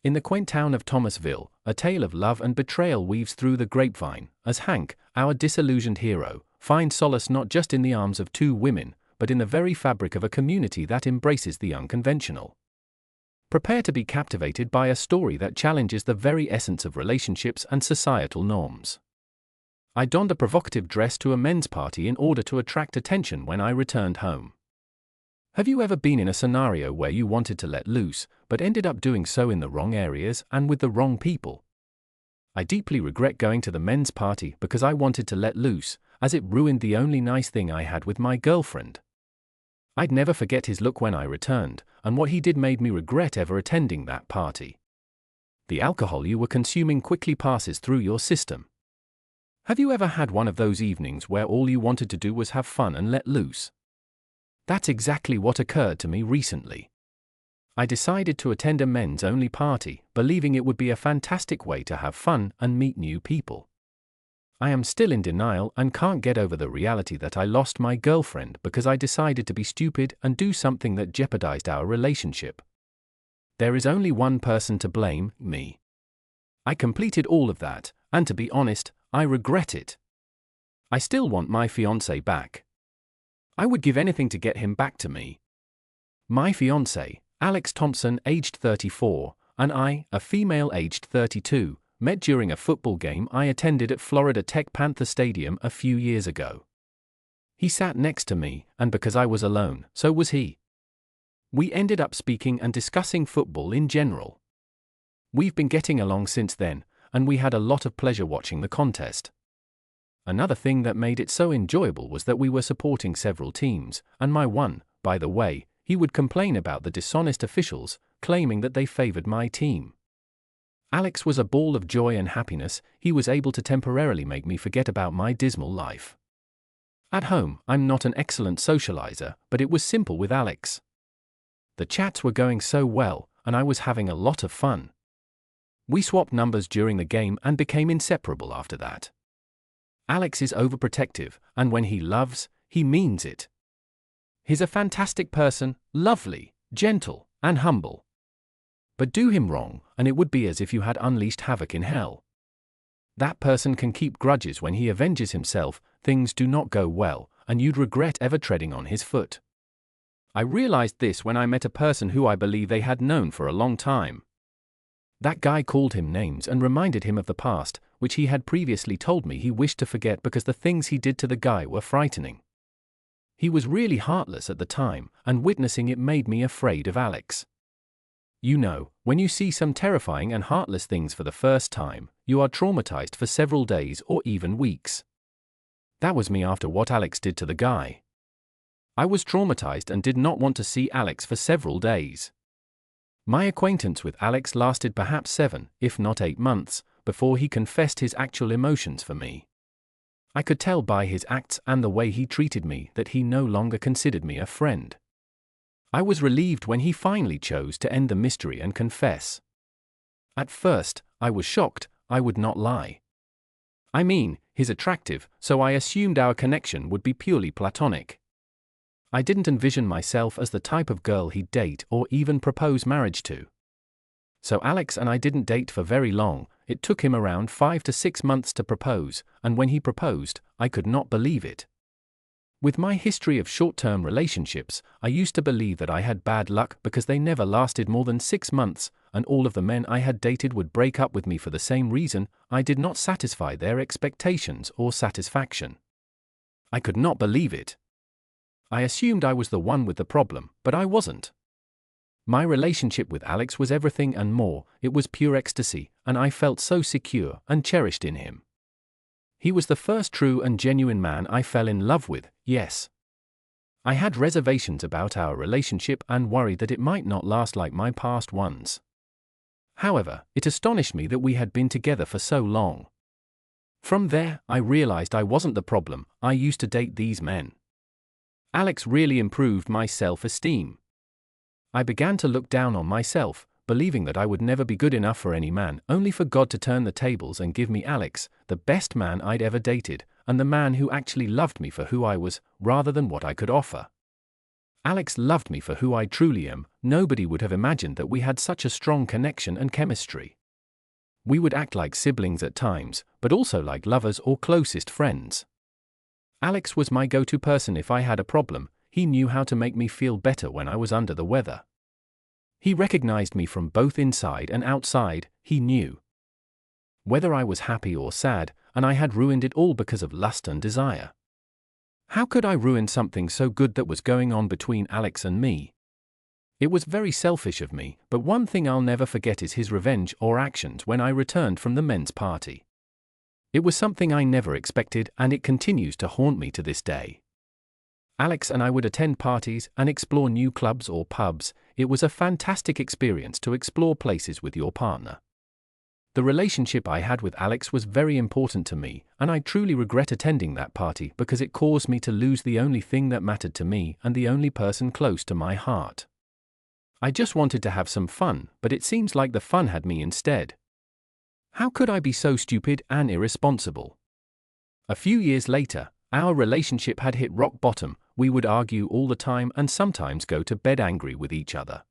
In the quaint town of Thomasville, a tale of love and betrayal weaves through the grapevine, as Hank, our disillusioned hero, finds solace not just in the arms of two women, but in the very fabric of a community that embraces the unconventional. Prepare to be captivated by a story that challenges the very essence of relationships and societal norms. I donned a provocative dress to a men's party in order to attract attention when I returned home. Have you ever been in a scenario where you wanted to let loose, but ended up doing so in the wrong areas and with the wrong people? I deeply regret going to the men's party because I wanted to let loose, as it ruined the only nice thing I had with my girlfriend. I'd never forget his look when I returned, and what he did made me regret ever attending that party. The alcohol you were consuming quickly passes through your system. Have you ever had one of those evenings where all you wanted to do was have fun and let loose? That's exactly what occurred to me recently. I decided to attend a men's-only party, believing it would be a fantastic way to have fun and meet new people. I am still in denial and can't get over the reality that I lost my girlfriend because I decided to be stupid and do something that jeopardized our relationship. There is only one person to blame, me. I completed all of that, and to be honest, I regret it. I still want my fiancé back. I would give anything to get him back to me. My fiancé, Alex Thompson, aged 34, and I, a female aged 32, met during a football game I attended at Florida Tech Panther Stadium a few years ago. He sat next to me, and because I was alone, so was he. We ended up speaking and discussing football in general. We've been getting along since then, and we had a lot of pleasure watching the contest. Another thing that made it so enjoyable was that we were supporting several teams, and my one, by the way, he would complain about the dishonest officials, claiming that they favored my team. Alex was a ball of joy and happiness. He was able to temporarily make me forget about my dismal life. At home, I'm not an excellent socializer, but it was simple with Alex. The chats were going so well, and I was having a lot of fun. We swapped numbers during the game and became inseparable after that. Alex is overprotective, and when he loves, he means it. He's a fantastic person, lovely, gentle, and humble. But do him wrong, and it would be as if you had unleashed havoc in hell. That person can keep grudges when he avenges himself, things do not go well, and you'd regret ever treading on his foot. I realized this when I met a person who I believe they had known for a long time. That guy called him names and reminded him of the past, which he had previously told me he wished to forget because the things he did to the guy were frightening. He was really heartless at the time, and witnessing it made me afraid of Alex. You know, when you see some terrifying and heartless things for the first time, you are traumatized for several days or even weeks. That was me after what Alex did to the guy. I was traumatized and did not want to see Alex for several days. My acquaintance with Alex lasted perhaps 7, if not 8 months, before he confessed his actual emotions for me. I could tell by his acts and the way he treated me that he no longer considered me a friend. I was relieved when he finally chose to end the mystery and confess. At first, I was shocked, I would not lie. I mean, he's attractive, so I assumed our connection would be purely platonic. I didn't envision myself as the type of girl he'd date or even propose marriage to. So Alex and I didn't date for very long. It took him around 5 to 6 months to propose, and when he proposed, I could not believe it. With my history of short-term relationships, I used to believe that I had bad luck because they never lasted more than 6 months, and all of the men I had dated would break up with me for the same reason: I did not satisfy their expectations or satisfaction. I could not believe it. I assumed I was the one with the problem, but I wasn't. My relationship with Alex was everything and more. It was pure ecstasy, and I felt so secure and cherished in him. He was the first true and genuine man I fell in love with, yes. I had reservations about our relationship and worried that it might not last like my past ones. However, it astonished me that we had been together for so long. From there, I realized I wasn't the problem. I used to date these men. Alex really improved my self-esteem. I began to look down on myself, believing that I would never be good enough for any man, only for God to turn the tables and give me Alex, the best man I'd ever dated, and the man who actually loved me for who I was, rather than what I could offer. Alex loved me for who I truly am. Nobody would have imagined that we had such a strong connection and chemistry. We would act like siblings at times, but also like lovers or closest friends. Alex was my go-to person if I had a problem. He knew how to make me feel better when I was under the weather. He recognized me from both inside and outside. He knew whether I was happy or sad, and I had ruined it all because of lust and desire. How could I ruin something so good that was going on between Alex and me? It was very selfish of me, but one thing I'll never forget is his revenge or actions when I returned from the men's party. It was something I never expected, and it continues to haunt me to this day. Alex and I would attend parties and explore new clubs or pubs. It was a fantastic experience to explore places with your partner. The relationship I had with Alex was very important to me, and I truly regret attending that party because it caused me to lose the only thing that mattered to me and the only person close to my heart. I just wanted to have some fun, but it seems like the fun had me instead. How could I be so stupid and irresponsible? A few years later, our relationship had hit rock bottom. We would argue all the time and sometimes go to bed angry with each other.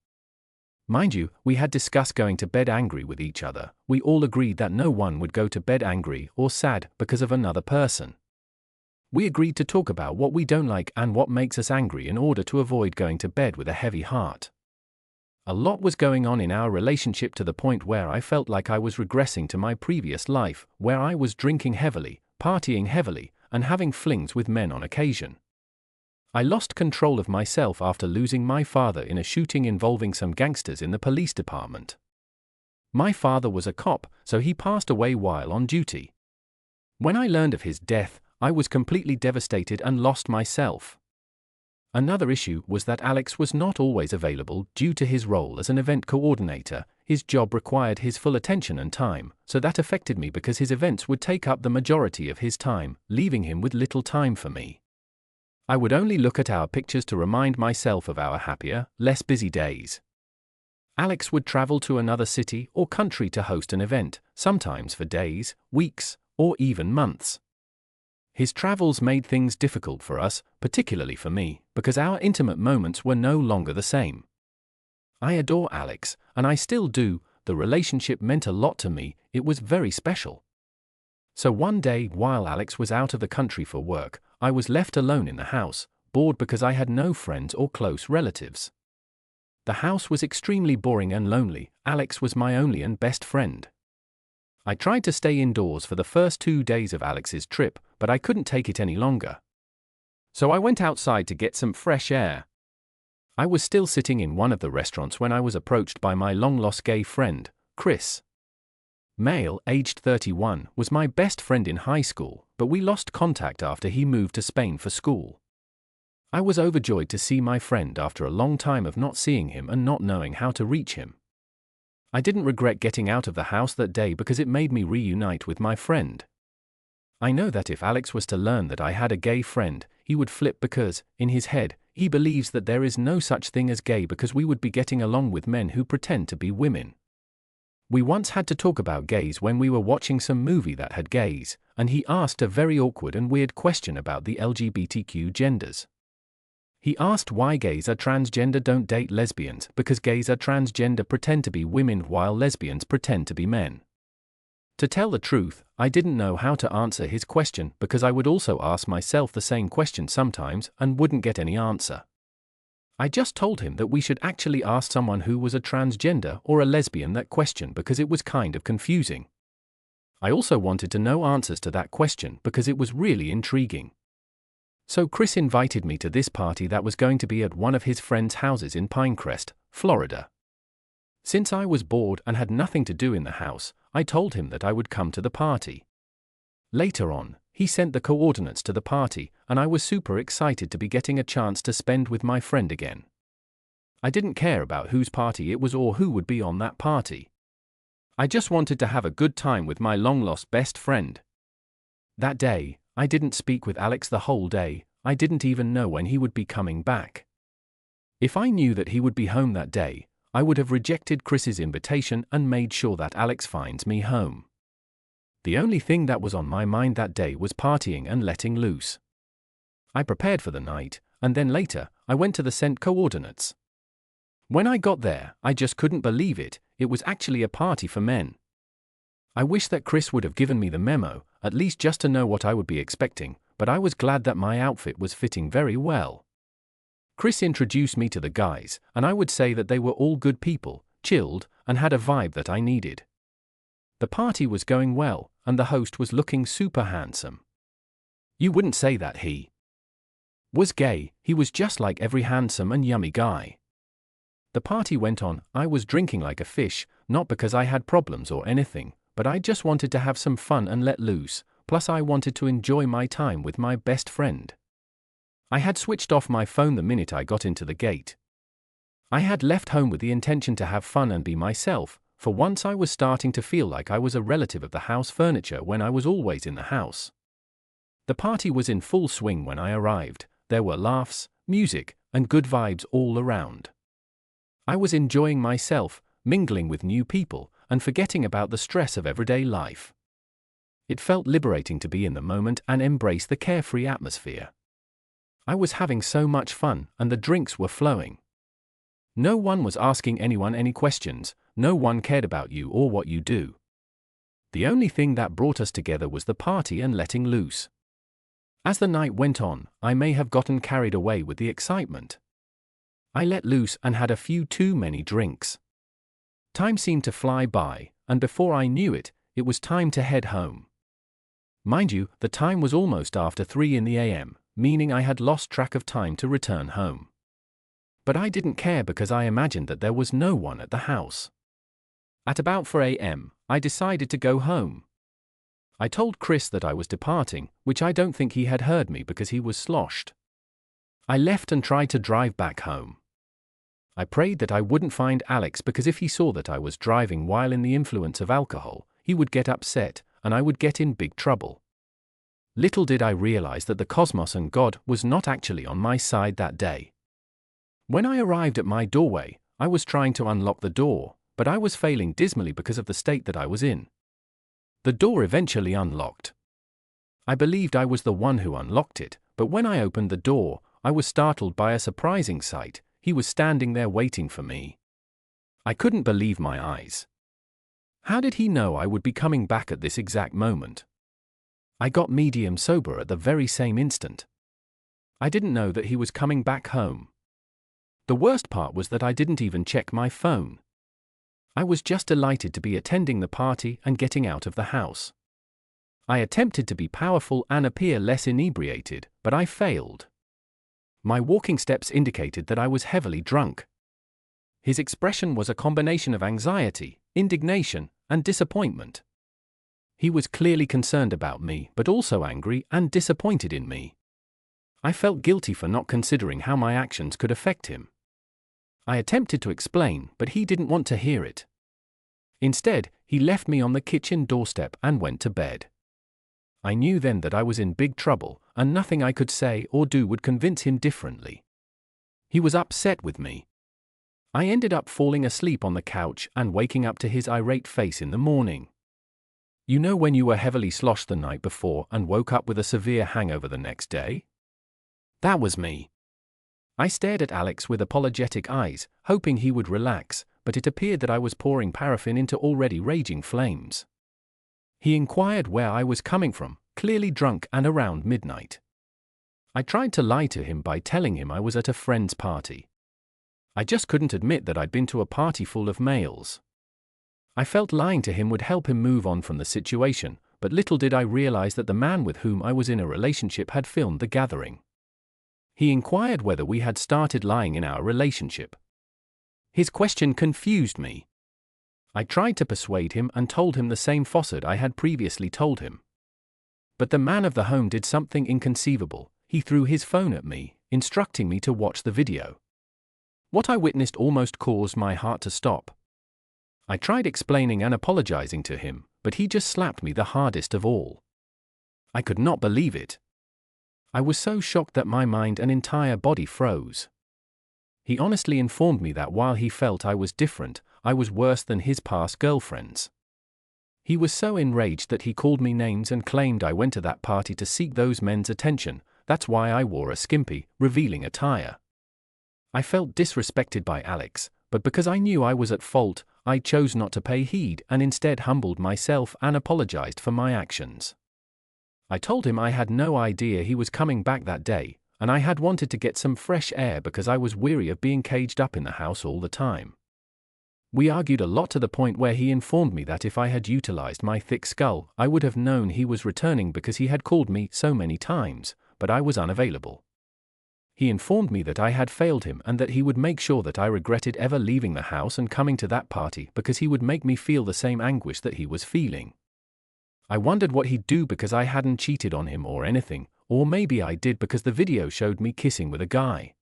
Mind you, we had discussed going to bed angry with each other. We all agreed that no one would go to bed angry or sad because of another person. We agreed to talk about what we don't like and what makes us angry in order to avoid going to bed with a heavy heart. A lot was going on in our relationship to the point where I felt like I was regressing to my previous life, where I was drinking heavily, partying heavily, and having flings with men on occasion. I lost control of myself after losing my father in a shooting involving some gangsters in the police department. My father was a cop, so he passed away while on duty. When I learned of his death, I was completely devastated and lost myself. Another issue was that Alex was not always available due to his role as an event coordinator. His job required his full attention and time, so that affected me because his events would take up the majority of his time, leaving him with little time for me. I would only look at our pictures to remind myself of our happier, less busy days. Alex would travel to another city or country to host an event, sometimes for days, weeks, or even months. His travels made things difficult for us, particularly for me, because our intimate moments were no longer the same. I adore Alex, and I still do. The relationship meant a lot to me. It was very special. So one day, while Alex was out of the country for work, I was left alone in the house, bored because I had no friends or close relatives. The house was extremely boring and lonely. Alex was my only and best friend. I tried to stay indoors for the first 2 days of Alex's trip, but I couldn't take it any longer. So I went outside to get some fresh air. I was still sitting in one of the restaurants when I was approached by my long-lost gay friend, Chris. Male, aged 31, was my best friend in high school, but we lost contact after he moved to Spain for school. I was overjoyed to see my friend after a long time of not seeing him and not knowing how to reach him. I didn't regret getting out of the house that day because it made me reunite with my friend. I know that if Alex was to learn that I had a gay friend, he would flip because, in his head, he believes that there is no such thing as gay because we would be getting along with men who pretend to be women. We once had to talk about gays when we were watching some movie that had gays, and he asked a very awkward and weird question about the LGBTQ genders. He asked why gays are transgender don't date lesbians because gays are transgender pretend to be women while lesbians pretend to be men. To tell the truth, I didn't know how to answer his question because I would also ask myself the same question sometimes and wouldn't get any answer. I just told him that we should actually ask someone who was a transgender or a lesbian that question because it was kind of confusing. I also wanted to know answers to that question because it was really intriguing. So Chris invited me to this party that was going to be at one of his friends' houses in Pinecrest, Florida. Since I was bored and had nothing to do in the house, I told him that I would come to the party. Later on, he sent the coordinates to the party, and I was super excited to be getting a chance to spend with my friend again. I didn't care about whose party it was or who would be on that party. I just wanted to have a good time with my long-lost best friend. That day, I didn't speak with Alex the whole day. I didn't even know when he would be coming back. If I knew that he would be home that day, I would have rejected Chris's invitation and made sure that Alex finds me home. The only thing that was on my mind that day was partying and letting loose. I prepared for the night, and then later, I went to the sent coordinates. When I got there, I just couldn't believe it. It was actually a party for men. I wish that Chris would have given me the memo, at least just to know what I would be expecting, but I was glad that my outfit was fitting very well. Chris introduced me to the guys, and I would say that they were all good people, chilled, and had a vibe that I needed. The party was going well, and the host was looking super handsome. You wouldn't say that he was gay. He was just like every handsome and yummy guy. The party went on. I was drinking like a fish, not because I had problems or anything, but I just wanted to have some fun and let loose, plus I wanted to enjoy my time with my best friend. I had switched off my phone the minute I got into the gate. I had left home with the intention to have fun and be myself. For once I was starting to feel like I was a relative of the house furniture when I was always in the house. The party was in full swing when I arrived. There were laughs, music, and good vibes all around. I was enjoying myself, mingling with new people, and forgetting about the stress of everyday life. It felt liberating to be in the moment and embrace the carefree atmosphere. I was having so much fun, and the drinks were flowing. No one was asking anyone any questions, no one cared about you or what you do. The only thing that brought us together was the party and letting loose. As the night went on, I may have gotten carried away with the excitement. I let loose and had a few too many drinks. Time seemed to fly by, and before I knew it, it was time to head home. Mind you, the time was almost after 3 a.m, meaning I had lost track of time to return home. But I didn't care because I imagined that there was no one at the house. At about 4 a.m, I decided to go home. I told Chris that I was departing, which I don't think he had heard me because he was sloshed. I left and tried to drive back home. I prayed that I wouldn't find Alex because if he saw that I was driving while in the influence of alcohol, he would get upset, and I would get in big trouble. Little did I realize that the cosmos and God was not actually on my side that day. When I arrived at my doorway, I was trying to unlock the door, but I was failing dismally because of the state that I was in. The door eventually unlocked. I believed I was the one who unlocked it, but when I opened the door, I was startled by a surprising sight. He was standing there waiting for me. I couldn't believe my eyes. How did he know I would be coming back at this exact moment? I got medium sober at the very same instant. I didn't know that he was coming back home. The worst part was that I didn't even check my phone. I was just delighted to be attending the party and getting out of the house. I attempted to be powerful and appear less inebriated, but I failed. My walking steps indicated that I was heavily drunk. His expression was a combination of anxiety, indignation, and disappointment. He was clearly concerned about me, but also angry and disappointed in me. I felt guilty for not considering how my actions could affect him. I attempted to explain, but he didn't want to hear it. Instead, he left me on the kitchen doorstep and went to bed. I knew then that I was in big trouble, and nothing I could say or do would convince him differently. He was upset with me. I ended up falling asleep on the couch and waking up to his irate face in the morning. You know when you were heavily sloshed the night before and woke up with a severe hangover the next day? That was me. I stared at Alex with apologetic eyes, hoping he would relax, but it appeared that I was pouring paraffin into already raging flames. He inquired where I was coming from, clearly drunk and around midnight. I tried to lie to him by telling him I was at a friend's party. I just couldn't admit that I'd been to a party full of males. I felt lying to him would help him move on from the situation, but little did I realize that the man with whom I was in a relationship had filmed the gathering. He inquired whether we had started lying in our relationship. His question confused me. I tried to persuade him and told him the same falsehood I had previously told him. But the man of the home did something inconceivable. He threw his phone at me, instructing me to watch the video. What I witnessed almost caused my heart to stop. I tried explaining and apologizing to him, but he just slapped me the hardest of all. I could not believe it. I was so shocked that my mind and entire body froze. He honestly informed me that while he felt I was different, I was worse than his past girlfriends. He was so enraged that he called me names and claimed I went to that party to seek those men's attention. That's why I wore a skimpy, revealing attire. I felt disrespected by Alex, but because I knew I was at fault, I chose not to pay heed and instead humbled myself and apologized for my actions. I told him I had no idea he was coming back that day, and I had wanted to get some fresh air because I was weary of being caged up in the house all the time. We argued a lot to the point where he informed me that if I had utilized my thick skull, I would have known he was returning because he had called me so many times, but I was unavailable. He informed me that I had failed him and that he would make sure that I regretted ever leaving the house and coming to that party because he would make me feel the same anguish that he was feeling. I wondered what he'd do because I hadn't cheated on him or anything, or maybe I did because the video showed me kissing with a guy.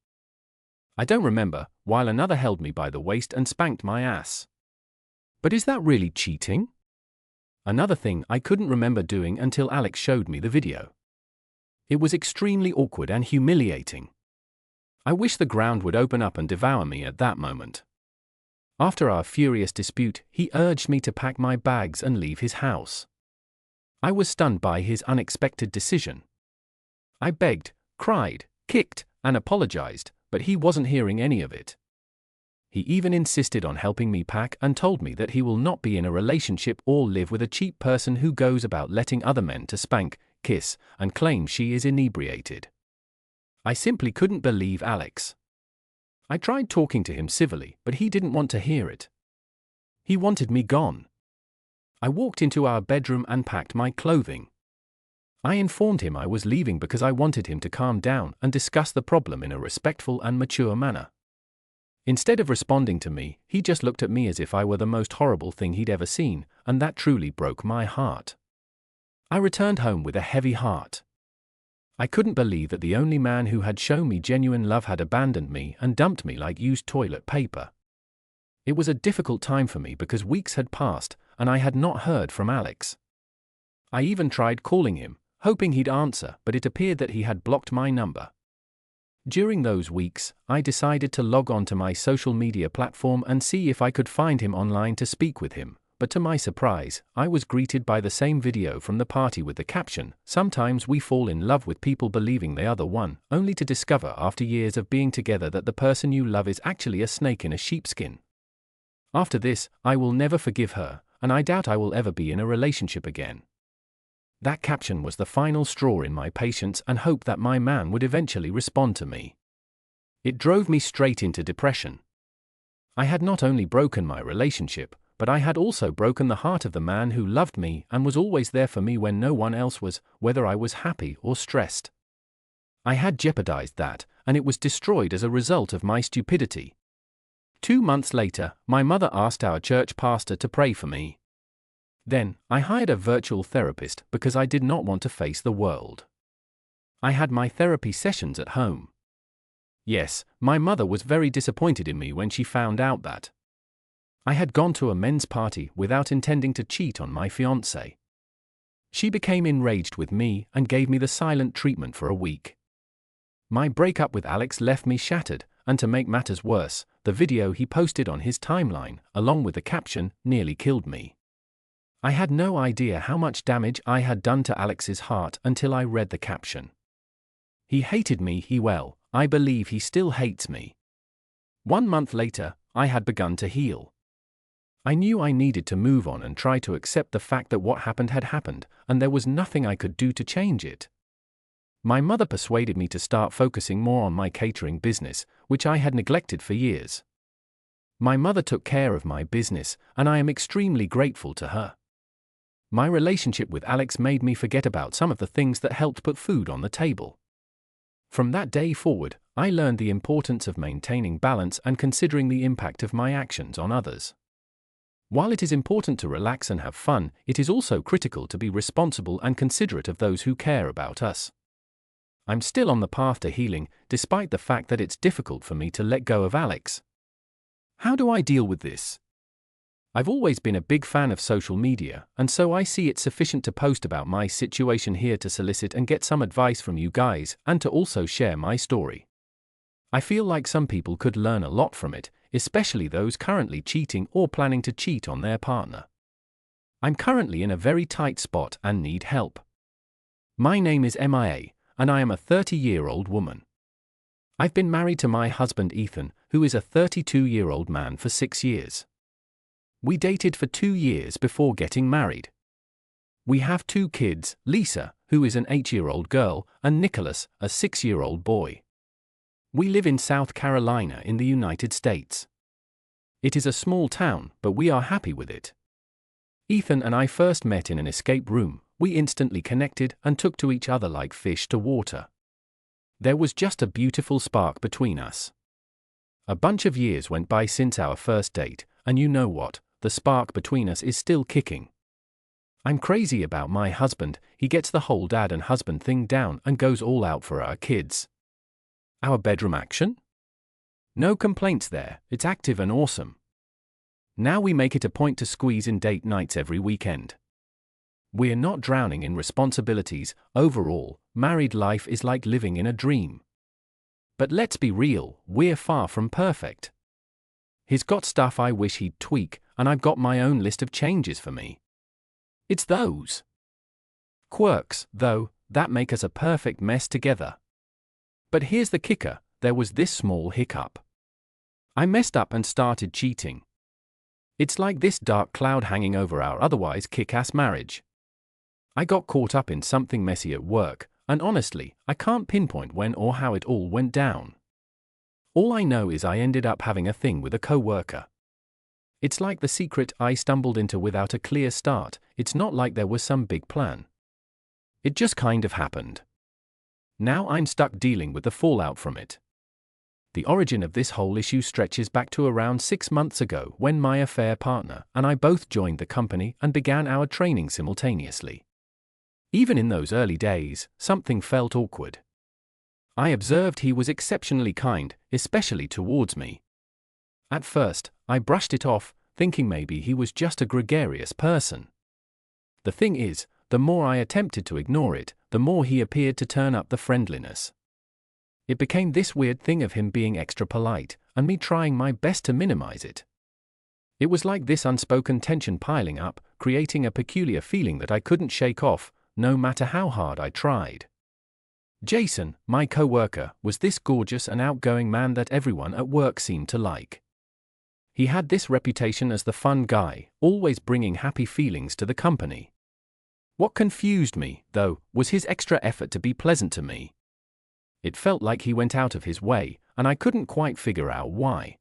I don't remember, while another held me by the waist and spanked my ass. But is that really cheating? Another thing I couldn't remember doing until Alex showed me the video. It was extremely awkward and humiliating. I wish the ground would open up and devour me at that moment. After our furious dispute, he urged me to pack my bags and leave his house. I was stunned by his unexpected decision. I begged, cried, kicked, and apologized, but he wasn't hearing any of it. He even insisted on helping me pack and told me that he will not be in a relationship or live with a cheap person who goes about letting other men to spank, kiss, and claim she is inebriated. I simply couldn't believe Alex. I tried talking to him civilly, but he didn't want to hear it. He wanted me gone. I walked into our bedroom and packed my clothing. I informed him I was leaving because I wanted him to calm down and discuss the problem in a respectful and mature manner. Instead of responding to me, he just looked at me as if I were the most horrible thing he'd ever seen, and that truly broke my heart. I returned home with a heavy heart. I couldn't believe that the only man who had shown me genuine love had abandoned me and dumped me like used toilet paper. It was a difficult time for me because weeks had passed, and I had not heard from Alex. I even tried calling him, hoping he'd answer, but it appeared that he had blocked my number. During those weeks, I decided to log on to my social media platform and see if I could find him online to speak with him, but to my surprise, I was greeted by the same video from the party with the caption, "Sometimes we fall in love with people believing they are the one, only to discover after years of being together that the person you love is actually a snake in a sheepskin." After this, I will never forgive her, and I doubt I will ever be in a relationship again. That caption was the final straw in my patience and hope that my man would eventually respond to me. It drove me straight into depression. I had not only broken my relationship, but I had also broken the heart of the man who loved me and was always there for me when no one else was, whether I was happy or stressed. I had jeopardized that, and it was destroyed as a result of my stupidity. 2 months later, my mother asked our church pastor to pray for me. Then, I hired a virtual therapist because I did not want to face the world. I had my therapy sessions at home. Yes, my mother was very disappointed in me when she found out that I had gone to a men's party without intending to cheat on my fiancé. She became enraged with me and gave me the silent treatment for a week. My breakup with Alex left me shattered, and to make matters worse, the video he posted on his timeline, along with the caption, nearly killed me. I had no idea how much damage I had done to Alex's heart until I read the caption. He hated me, I believe he still hates me. 1 month later, I had begun to heal. I knew I needed to move on and try to accept the fact that what happened had happened, and there was nothing I could do to change it. My mother persuaded me to start focusing more on my catering business, which I had neglected for years. My mother took care of my business, and I am extremely grateful to her. My relationship with Alex made me forget about some of the things that helped put food on the table. From that day forward, I learned the importance of maintaining balance and considering the impact of my actions on others. While it is important to relax and have fun, it is also critical to be responsible and considerate of those who care about us. I'm still on the path to healing, despite the fact that it's difficult for me to let go of Alex. How do I deal with this? I've always been a big fan of social media, and so I see it sufficient to post about my situation here to solicit and get some advice from you guys, and to also share my story. I feel like some people could learn a lot from it, especially those currently cheating or planning to cheat on their partner. I'm currently in a very tight spot and need help. My name is MIA, and I am a 30-year-old woman. I've been married to my husband Ethan, who is a 32-year-old man, for 6 years. We dated for 2 years before getting married. We have 2 kids, Lisa, who is an 8-year-old girl, and Nicholas, a 6-year-old boy. We live in South Carolina in the United States. It is a small town, but we are happy with it. Ethan and I first met in an escape room. We instantly connected and took to each other like fish to water. There was just a beautiful spark between us. A bunch of years went by since our first date, and you know what? The spark between us is still kicking. I'm crazy about my husband. He gets the whole dad and husband thing down and goes all out for our kids. Our bedroom action? No complaints there, it's active and awesome. Now we make it a point to squeeze in date nights every weekend. We're not drowning in responsibilities. Overall, married life is like living in a dream. But let's be real, we're far from perfect. He's got stuff I wish he'd tweak, and I've got my own list of changes for me. It's those quirks, though, that make us a perfect mess together. But here's the kicker, there was this small hiccup. I messed up and started cheating. It's like this dark cloud hanging over our otherwise kick-ass marriage. I got caught up in something messy at work, and honestly, I can't pinpoint when or how it all went down. All I know is I ended up having a thing with a coworker. It's like the secret I stumbled into without a clear start. It's not like there was some big plan. It just kind of happened. Now I'm stuck dealing with the fallout from it. The origin of this whole issue stretches back to around 6 months ago when my affair partner and I both joined the company and began our training simultaneously. Even in those early days, something felt awkward. I observed he was exceptionally kind, especially towards me. At first, I brushed it off, thinking maybe he was just a gregarious person. The thing is, the more I attempted to ignore it, the more he appeared to turn up the friendliness. It became this weird thing of him being extra polite, and me trying my best to minimize it. It was like this unspoken tension piling up, creating a peculiar feeling that I couldn't shake off, no matter how hard I tried. Jason, my coworker, was this gorgeous and outgoing man that everyone at work seemed to like. He had this reputation as the fun guy, always bringing happy feelings to the company. What confused me, though, was his extra effort to be pleasant to me. It felt like he went out of his way, and I couldn't quite figure out why.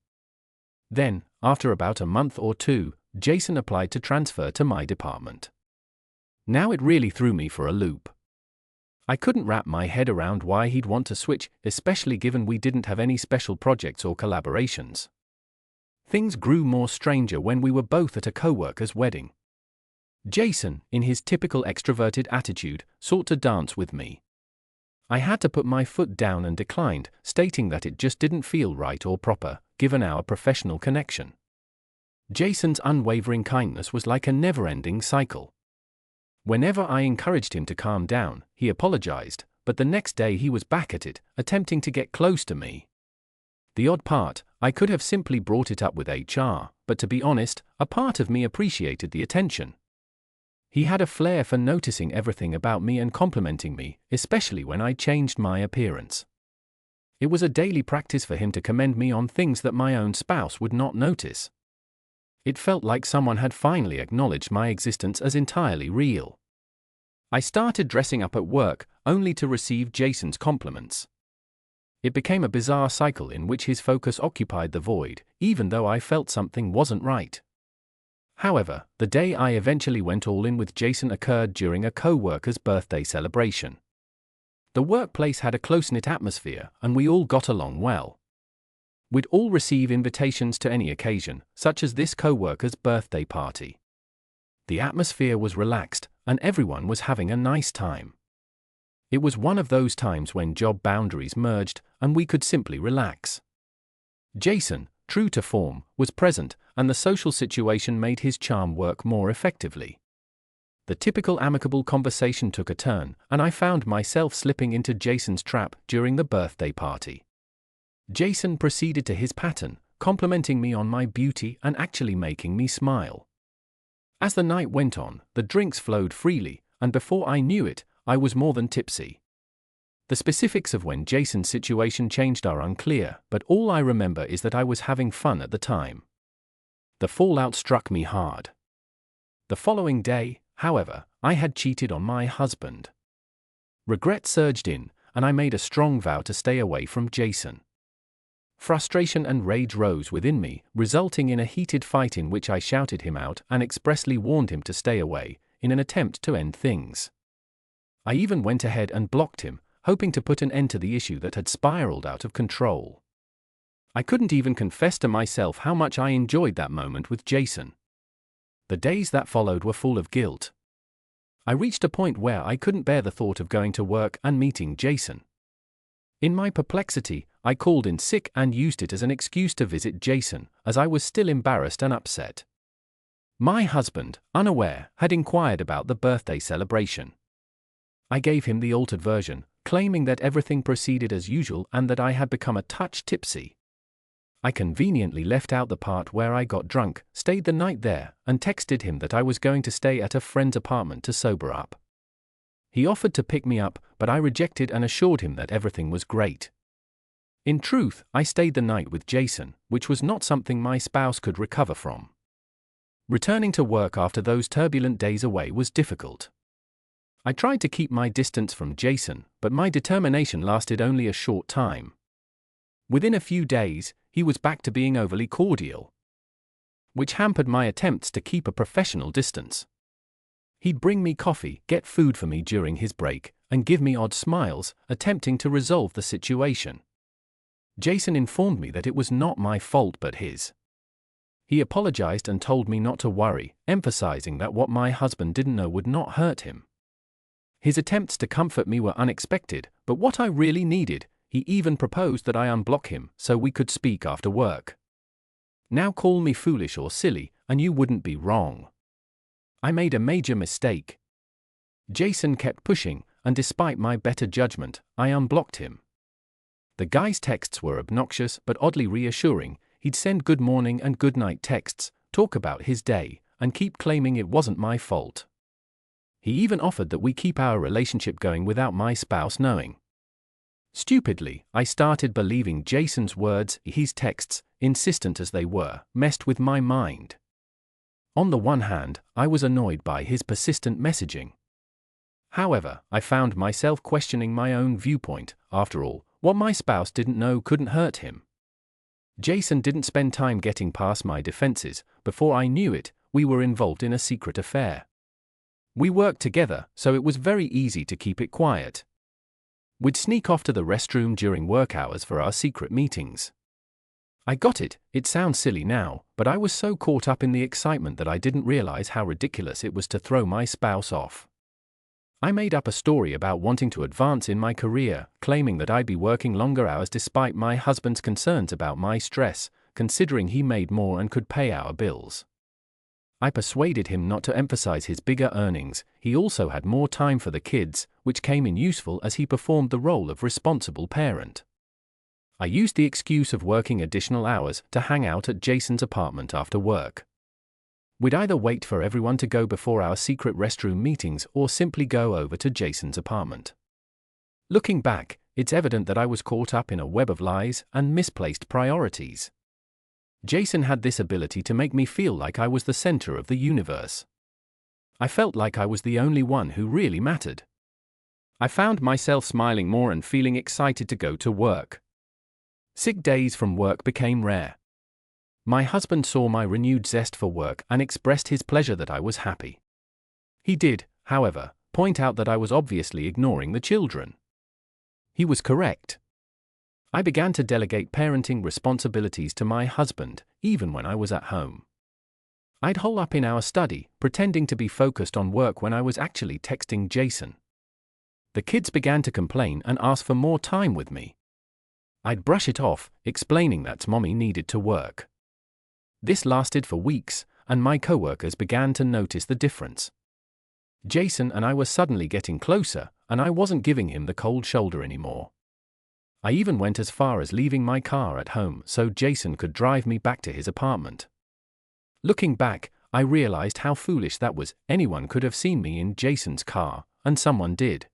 Then, after about a month or 2, Jason applied to transfer to my department. Now it really threw me for a loop. I couldn't wrap my head around why he'd want to switch, especially given we didn't have any special projects or collaborations. Things grew more stranger when we were both at a coworker's wedding. Jason, in his typical extroverted attitude, sought to dance with me. I had to put my foot down and declined, stating that it just didn't feel right or proper, given our professional connection. Jason's unwavering kindness was like a never-ending cycle. Whenever I encouraged him to calm down, he apologized, but the next day he was back at it, attempting to get close to me. The odd part, I could have simply brought it up with HR, but to be honest, a part of me appreciated the attention. He had a flair for noticing everything about me and complimenting me, especially when I changed my appearance. It was a daily practice for him to commend me on things that my own spouse would not notice. It felt like someone had finally acknowledged my existence as entirely real. I started dressing up at work, only to receive Jason's compliments. It became a bizarre cycle in which his focus occupied the void, even though I felt something wasn't right. However, the day I eventually went all in with Jason occurred during a co-worker's birthday celebration. The workplace had a close-knit atmosphere, and we all got along well. We'd all receive invitations to any occasion, such as this co-worker's birthday party. The atmosphere was relaxed, and everyone was having a nice time. It was one of those times when job boundaries merged, and we could simply relax. Jason, true to form, was present, and the social situation made his charm work more effectively. The typical amicable conversation took a turn, and I found myself slipping into Jason's trap during the birthday party. Jason proceeded to his pattern, complimenting me on my beauty and actually making me smile. As the night went on, the drinks flowed freely, and before I knew it, I was more than tipsy. The specifics of when Jason's situation changed are unclear, but all I remember is that I was having fun at the time. The fallout struck me hard. The following day, however, I had cheated on my husband. Regret surged in, and I made a strong vow to stay away from Jason. Frustration and rage rose within me, resulting in a heated fight in which I shouted him out and expressly warned him to stay away, in an attempt to end things. I even went ahead and blocked him, hoping to put an end to the issue that had spiraled out of control. I couldn't even confess to myself how much I enjoyed that moment with Jason. The days that followed were full of guilt. I reached a point where I couldn't bear the thought of going to work and meeting Jason. In my perplexity, I called in sick and used it as an excuse to visit Jason, as I was still embarrassed and upset. My husband, unaware, had inquired about the birthday celebration. I gave him the altered version, claiming that everything proceeded as usual and that I had become a touch tipsy. I conveniently left out the part where I got drunk, stayed the night there, and texted him that I was going to stay at a friend's apartment to sober up. He offered to pick me up, but I rejected and assured him that everything was great. In truth, I stayed the night with Jason, which was not something my spouse could recover from. Returning to work after those turbulent days away was difficult. I tried to keep my distance from Jason, but my determination lasted only a short time. Within a few days, he was back to being overly cordial, which hampered my attempts to keep a professional distance. He'd bring me coffee, get food for me during his break, and give me odd smiles, attempting to resolve the situation. Jason informed me that it was not my fault but his. He apologized and told me not to worry, emphasizing that what my husband didn't know would not hurt him. His attempts to comfort me were unexpected, but what I really needed, he even proposed that I unblock him so we could speak after work. Now call me foolish or silly, and you wouldn't be wrong. I made a major mistake. Jason kept pushing, and despite my better judgment, I unblocked him. The guy's texts were obnoxious but oddly reassuring. He'd send good morning and good night texts, talk about his day, and keep claiming it wasn't my fault. He even offered that we keep our relationship going without my spouse knowing. Stupidly, I started believing Jason's words. His texts, insistent as they were, messed with my mind. On the one hand, I was annoyed by his persistent messaging. However, I found myself questioning my own viewpoint. After all, what my spouse didn't know couldn't hurt him. Jason didn't spend time getting past my defenses. Before I knew it, we were involved in a secret affair. We worked together, so it was very easy to keep it quiet. We'd sneak off to the restroom during work hours for our secret meetings. I got it, it sounds silly now, but I was so caught up in the excitement that I didn't realize how ridiculous it was to throw my spouse off. I made up a story about wanting to advance in my career, claiming that I'd be working longer hours despite my husband's concerns about my stress, considering he made more and could pay our bills. I persuaded him not to emphasize his bigger earnings. He also had more time for the kids, which came in useful as he performed the role of responsible parent. I used the excuse of working additional hours to hang out at Jason's apartment after work. We'd either wait for everyone to go before our secret restroom meetings or simply go over to Jason's apartment. Looking back, it's evident that I was caught up in a web of lies and misplaced priorities. Jason had this ability to make me feel like I was the center of the universe. I felt like I was the only one who really mattered. I found myself smiling more and feeling excited to go to work. Sick days from work became rare. My husband saw my renewed zest for work and expressed his pleasure that I was happy. He did, however, point out that I was obviously ignoring the children. He was correct. I began to delegate parenting responsibilities to my husband, even when I was at home. I'd hole up in our study, pretending to be focused on work when I was actually texting Jason. The kids began to complain and ask for more time with me. I'd brush it off, explaining that Mommy needed to work. This lasted for weeks, and my coworkers began to notice the difference. Jason and I were suddenly getting closer, and I wasn't giving him the cold shoulder anymore. I even went as far as leaving my car at home so Jason could drive me back to his apartment. Looking back, I realized how foolish that was. Anyone could have seen me in Jason's car, and someone did.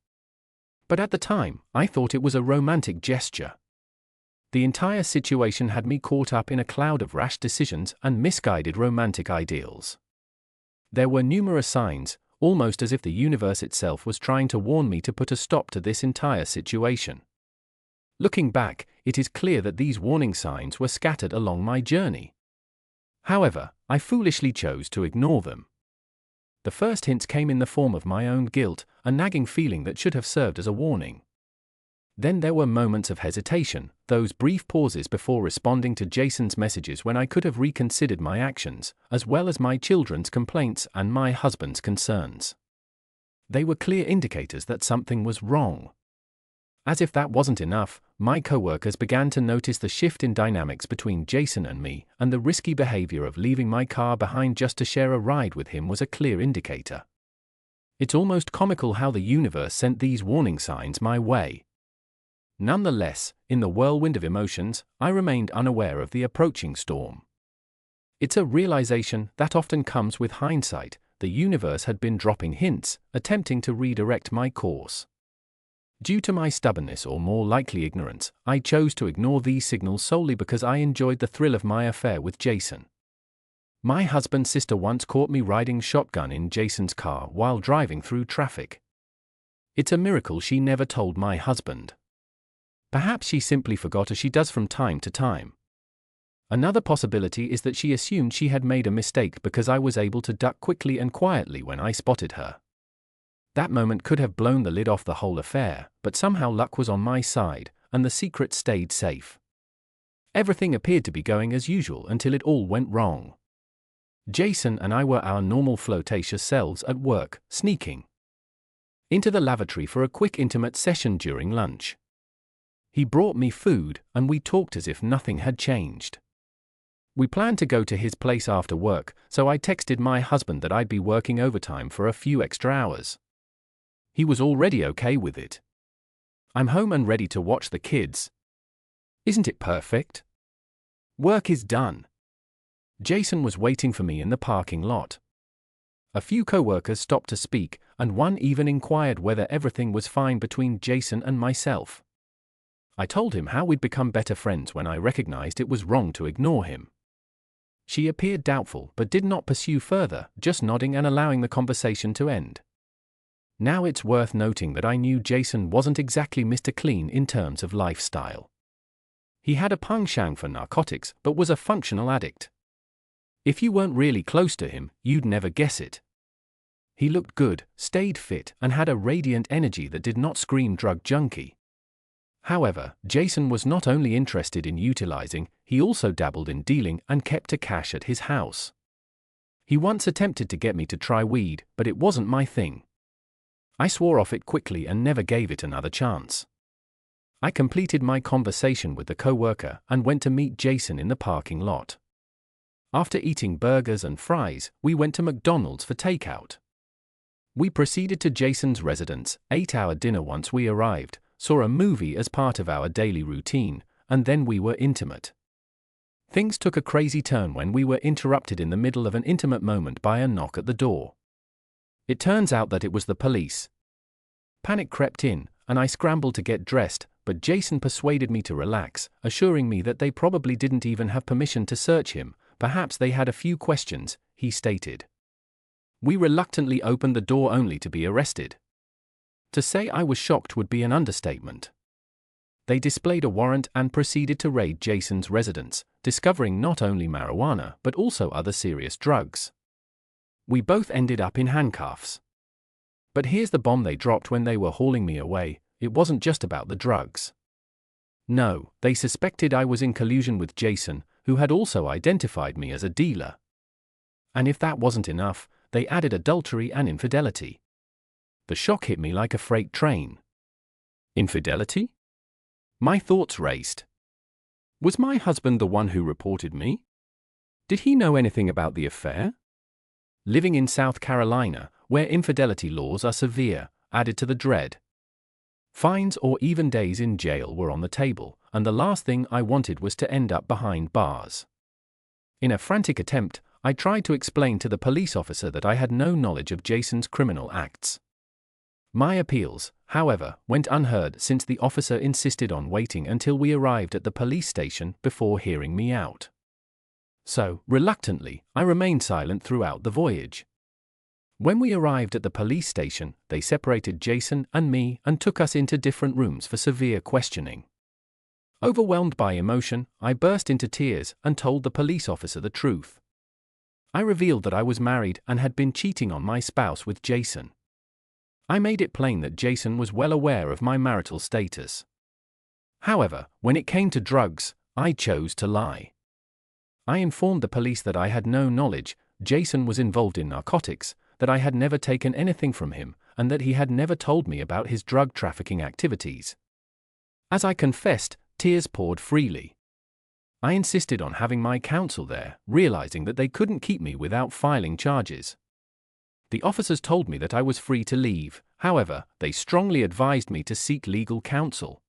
But at the time, I thought it was a romantic gesture. The entire situation had me caught up in a cloud of rash decisions and misguided romantic ideals. There were numerous signs, almost as if the universe itself was trying to warn me to put a stop to this entire situation. Looking back, it is clear that these warning signs were scattered along my journey. However, I foolishly chose to ignore them. The first hints came in the form of my own guilt, a nagging feeling that should have served as a warning. Then there were moments of hesitation, those brief pauses before responding to Jason's messages when I could have reconsidered my actions, as well as my children's complaints and my husband's concerns. They were clear indicators that something was wrong. As if that wasn't enough, my coworkers began to notice the shift in dynamics between Jason and me, and the risky behavior of leaving my car behind just to share a ride with him was a clear indicator. It's almost comical how the universe sent these warning signs my way. Nonetheless, in the whirlwind of emotions, I remained unaware of the approaching storm. It's a realization that often comes with hindsight. The universe had been dropping hints, attempting to redirect my course. Due to my stubbornness or more likely ignorance, I chose to ignore these signals solely because I enjoyed the thrill of my affair with Jason. My husband's sister once caught me riding shotgun in Jason's car while driving through traffic. It's a miracle she never told my husband. Perhaps she simply forgot, as she does from time to time. Another possibility is that she assumed she had made a mistake because I was able to duck quickly and quietly when I spotted her. That moment could have blown the lid off the whole affair, but somehow luck was on my side, and the secret stayed safe. Everything appeared to be going as usual until it all went wrong. Jason and I were our normal flirtatious selves at work, sneaking into the lavatory for a quick intimate session during lunch. He brought me food, and we talked as if nothing had changed. We planned to go to his place after work, so I texted my husband that I'd be working overtime for a few extra hours. He was already okay with it. I'm home and ready to watch the kids. Isn't it perfect? Work is done. Jason was waiting for me in the parking lot. A few co-workers stopped to speak, and one even inquired whether everything was fine between Jason and myself. I told him how we'd become better friends when I recognized it was wrong to ignore him. She appeared doubtful but did not pursue further, just nodding and allowing the conversation to end. Now it's worth noting that I knew Jason wasn't exactly Mr. Clean in terms of lifestyle. He had a penchant for narcotics but was a functional addict. If you weren't really close to him, you'd never guess it. He looked good, stayed fit, and had a radiant energy that did not scream drug junkie. However, Jason was not only interested in utilizing, he also dabbled in dealing and kept a cache at his house. He once attempted to get me to try weed, but it wasn't my thing. I swore off it quickly and never gave it another chance. I completed my conversation with the co-worker and went to meet Jason in the parking lot. After eating burgers and fries, we went to McDonald's for takeout. We proceeded to Jason's residence, ate our dinner once we arrived, saw a movie as part of our daily routine, and then we were intimate. Things took a crazy turn when we were interrupted in the middle of an intimate moment by a knock at the door. It turns out that it was the police. Panic crept in, and I scrambled to get dressed, but Jason persuaded me to relax, assuring me that they probably didn't even have permission to search him. Perhaps they had a few questions, he stated. We reluctantly opened the door only to be arrested. To say I was shocked would be an understatement. They displayed a warrant and proceeded to raid Jason's residence, discovering not only marijuana but also other serious drugs. We both ended up in handcuffs. But here's the bomb they dropped when they were hauling me away: it wasn't just about the drugs. No, they suspected I was in collusion with Jason, who had also identified me as a dealer. And if that wasn't enough, they added adultery and infidelity. The shock hit me like a freight train. Infidelity? My thoughts raced. Was my husband the one who reported me? Did he know anything about the affair? Living in South Carolina, where infidelity laws are severe, added to the dread. Fines or even days in jail were on the table, and the last thing I wanted was to end up behind bars. In a frantic attempt, I tried to explain to the police officer that I had no knowledge of Jason's criminal acts. My appeals, however, went unheard since the officer insisted on waiting until we arrived at the police station before hearing me out. So, reluctantly, I remained silent throughout the voyage. When we arrived at the police station, they separated Jason and me and took us into different rooms for severe questioning. Overwhelmed by emotion, I burst into tears and told the police officer the truth. I revealed that I was married and had been cheating on my spouse with Jason. I made it plain that Jason was well aware of my marital status. However, when it came to drugs, I chose to lie. I informed the police that I had no knowledge Jason was involved in narcotics, that I had never taken anything from him, and that he had never told me about his drug trafficking activities. As I confessed, tears poured freely. I insisted on having my counsel there, realizing that they couldn't keep me without filing charges. The officers told me that I was free to leave, however, they strongly advised me to seek legal counsel.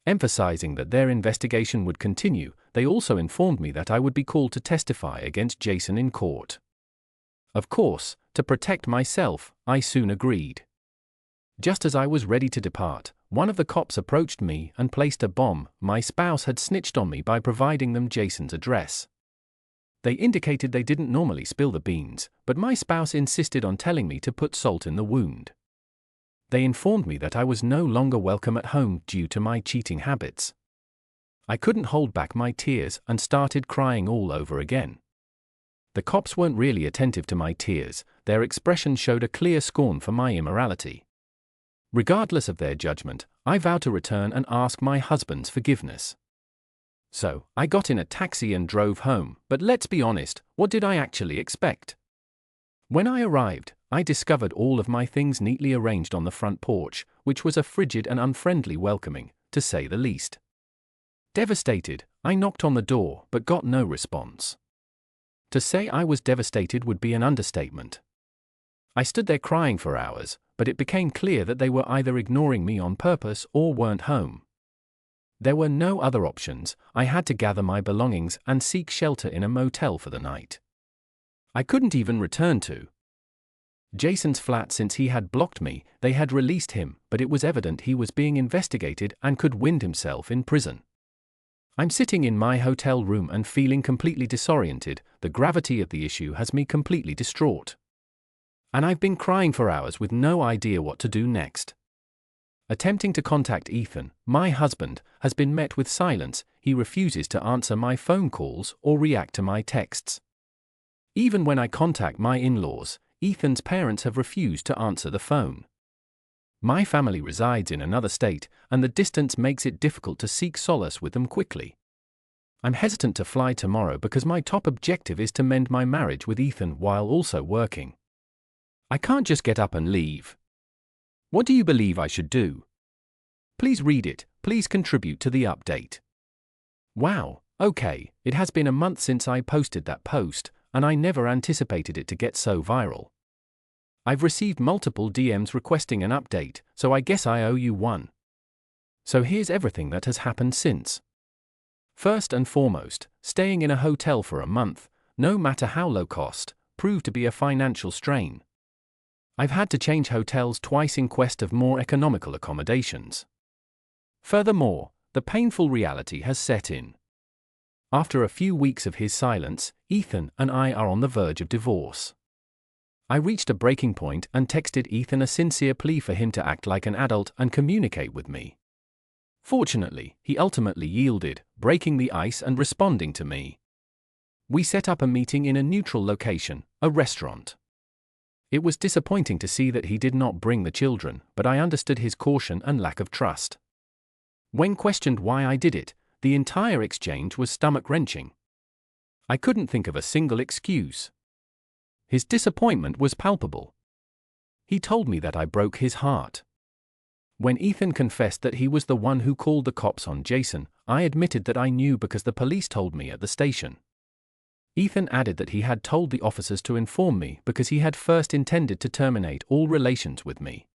Emphasizing that their investigation would continue, they also informed me that I would be called to testify against Jason in court. Of course, to protect myself, I soon agreed. Just as I was ready to depart, one of the cops approached me and placed a bomb. My spouse had snitched on me by providing them Jason's address. They indicated they didn't normally spill the beans, but my spouse insisted on telling me to put salt in the wound. They informed me that I was no longer welcome at home due to my cheating habits. I couldn't hold back my tears and started crying all over again. The cops weren't really attentive to my tears, their expression showed a clear scorn for my immorality. Regardless of their judgment, I vowed to return and ask my husband's forgiveness. So, I got in a taxi and drove home, but let's be honest, what did I actually expect? When I arrived, I discovered all of my things neatly arranged on the front porch, which was a frigid and unfriendly welcoming, to say the least. Devastated, I knocked on the door but got no response. To say I was devastated would be an understatement. I stood there crying for hours, but it became clear that they were either ignoring me on purpose or weren't home. There were no other options, I had to gather my belongings and seek shelter in a motel for the night. I couldn't even return to Jason's flat since he had blocked me. They had released him, but it was evident he was being investigated and could wind himself in prison. I'm sitting in my hotel room and feeling completely disoriented. The gravity of the issue has me completely distraught. And I've been crying for hours with no idea what to do next. Attempting to contact Ethan, my husband, has been met with silence. He refuses to answer my phone calls or react to my texts. Even when I contact my in-laws, Ethan's parents have refused to answer the phone. My family resides in another state, and the distance makes it difficult to seek solace with them quickly. I'm hesitant to fly tomorrow because my top objective is to mend my marriage with Ethan while also working. I can't just get up and leave. What do you believe I should do? Please read it, please contribute to the update. Wow, okay, it has been a month since I posted that post, and I never anticipated it to get so viral. I've received multiple DMs requesting an update, so I guess I owe you one. So here's everything that has happened since. First and foremost, staying in a hotel for a month, no matter how low cost, proved to be a financial strain. I've had to change hotels twice in quest of more economical accommodations. Furthermore, the painful reality has set in. After a few weeks of his silence, Ethan and I are on the verge of divorce. I reached a breaking point and texted Ethan a sincere plea for him to act like an adult and communicate with me. Fortunately, he ultimately yielded, breaking the ice and responding to me. We set up a meeting in a neutral location, a restaurant. It was disappointing to see that he did not bring the children, but I understood his caution and lack of trust. When questioned why I did it, the entire exchange was stomach-wrenching. I couldn't think of a single excuse. His disappointment was palpable. He told me that I broke his heart. When Ethan confessed that he was the one who called the cops on Jason, I admitted that I knew because the police told me at the station. Ethan added that he had told the officers to inform me because he had first intended to terminate all relations with me.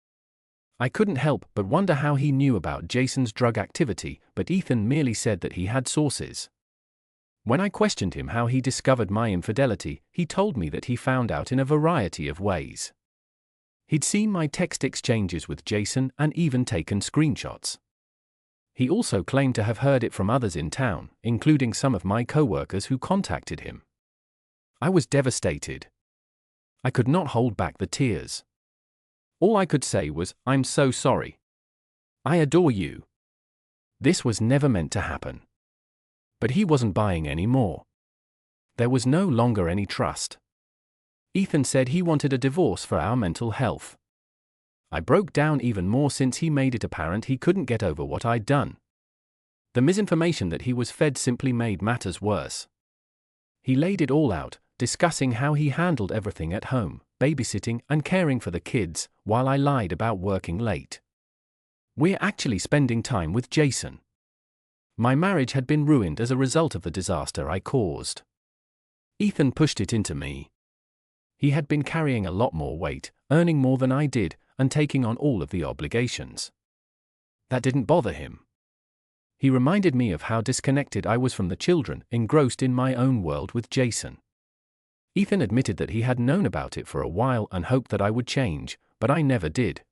I couldn't help but wonder how he knew about Jason's drug activity, but Ethan merely said that he had sources. When I questioned him how he discovered my infidelity, he told me that he found out in a variety of ways. He'd seen my text exchanges with Jason and even taken screenshots. He also claimed to have heard it from others in town, including some of my co-workers who contacted him. I was devastated. I could not hold back the tears. All I could say was, "I'm so sorry. I adore you. This was never meant to happen." But he wasn't buying any more. There was no longer any trust. Ethan said he wanted a divorce for our mental health. I broke down even more since he made it apparent he couldn't get over what I'd done. The misinformation that he was fed simply made matters worse. He laid it all out, discussing how he handled everything at home, babysitting and caring for the kids, while I lied about working late. We're actually spending time with Jason. My marriage had been ruined as a result of the disaster I caused. Ethan pushed it into me. He had been carrying a lot more weight, earning more than I did, and taking on all of the obligations. That didn't bother him. He reminded me of how disconnected I was from the children, engrossed in my own world with Jason. Ethan admitted that he had known about it for a while and hoped that I would change, but I never did.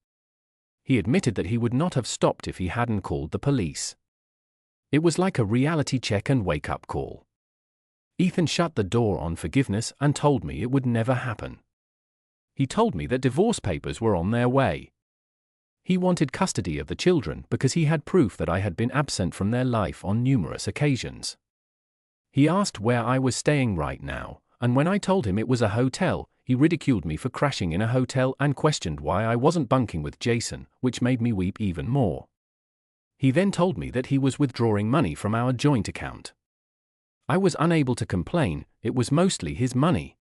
He admitted that he would not have stopped if he hadn't called the police. It was like a reality check and wake-up call. Ethan shut the door on forgiveness and told me it would never happen. He told me that divorce papers were on their way. He wanted custody of the children because he had proof that I had been absent from their life on numerous occasions. He asked where I was staying right now, and when I told him it was a hotel, he ridiculed me for crashing in a hotel and questioned why I wasn't bunking with Jason, which made me weep even more. He then told me that he was withdrawing money from our joint account. I was unable to complain, it was mostly his money.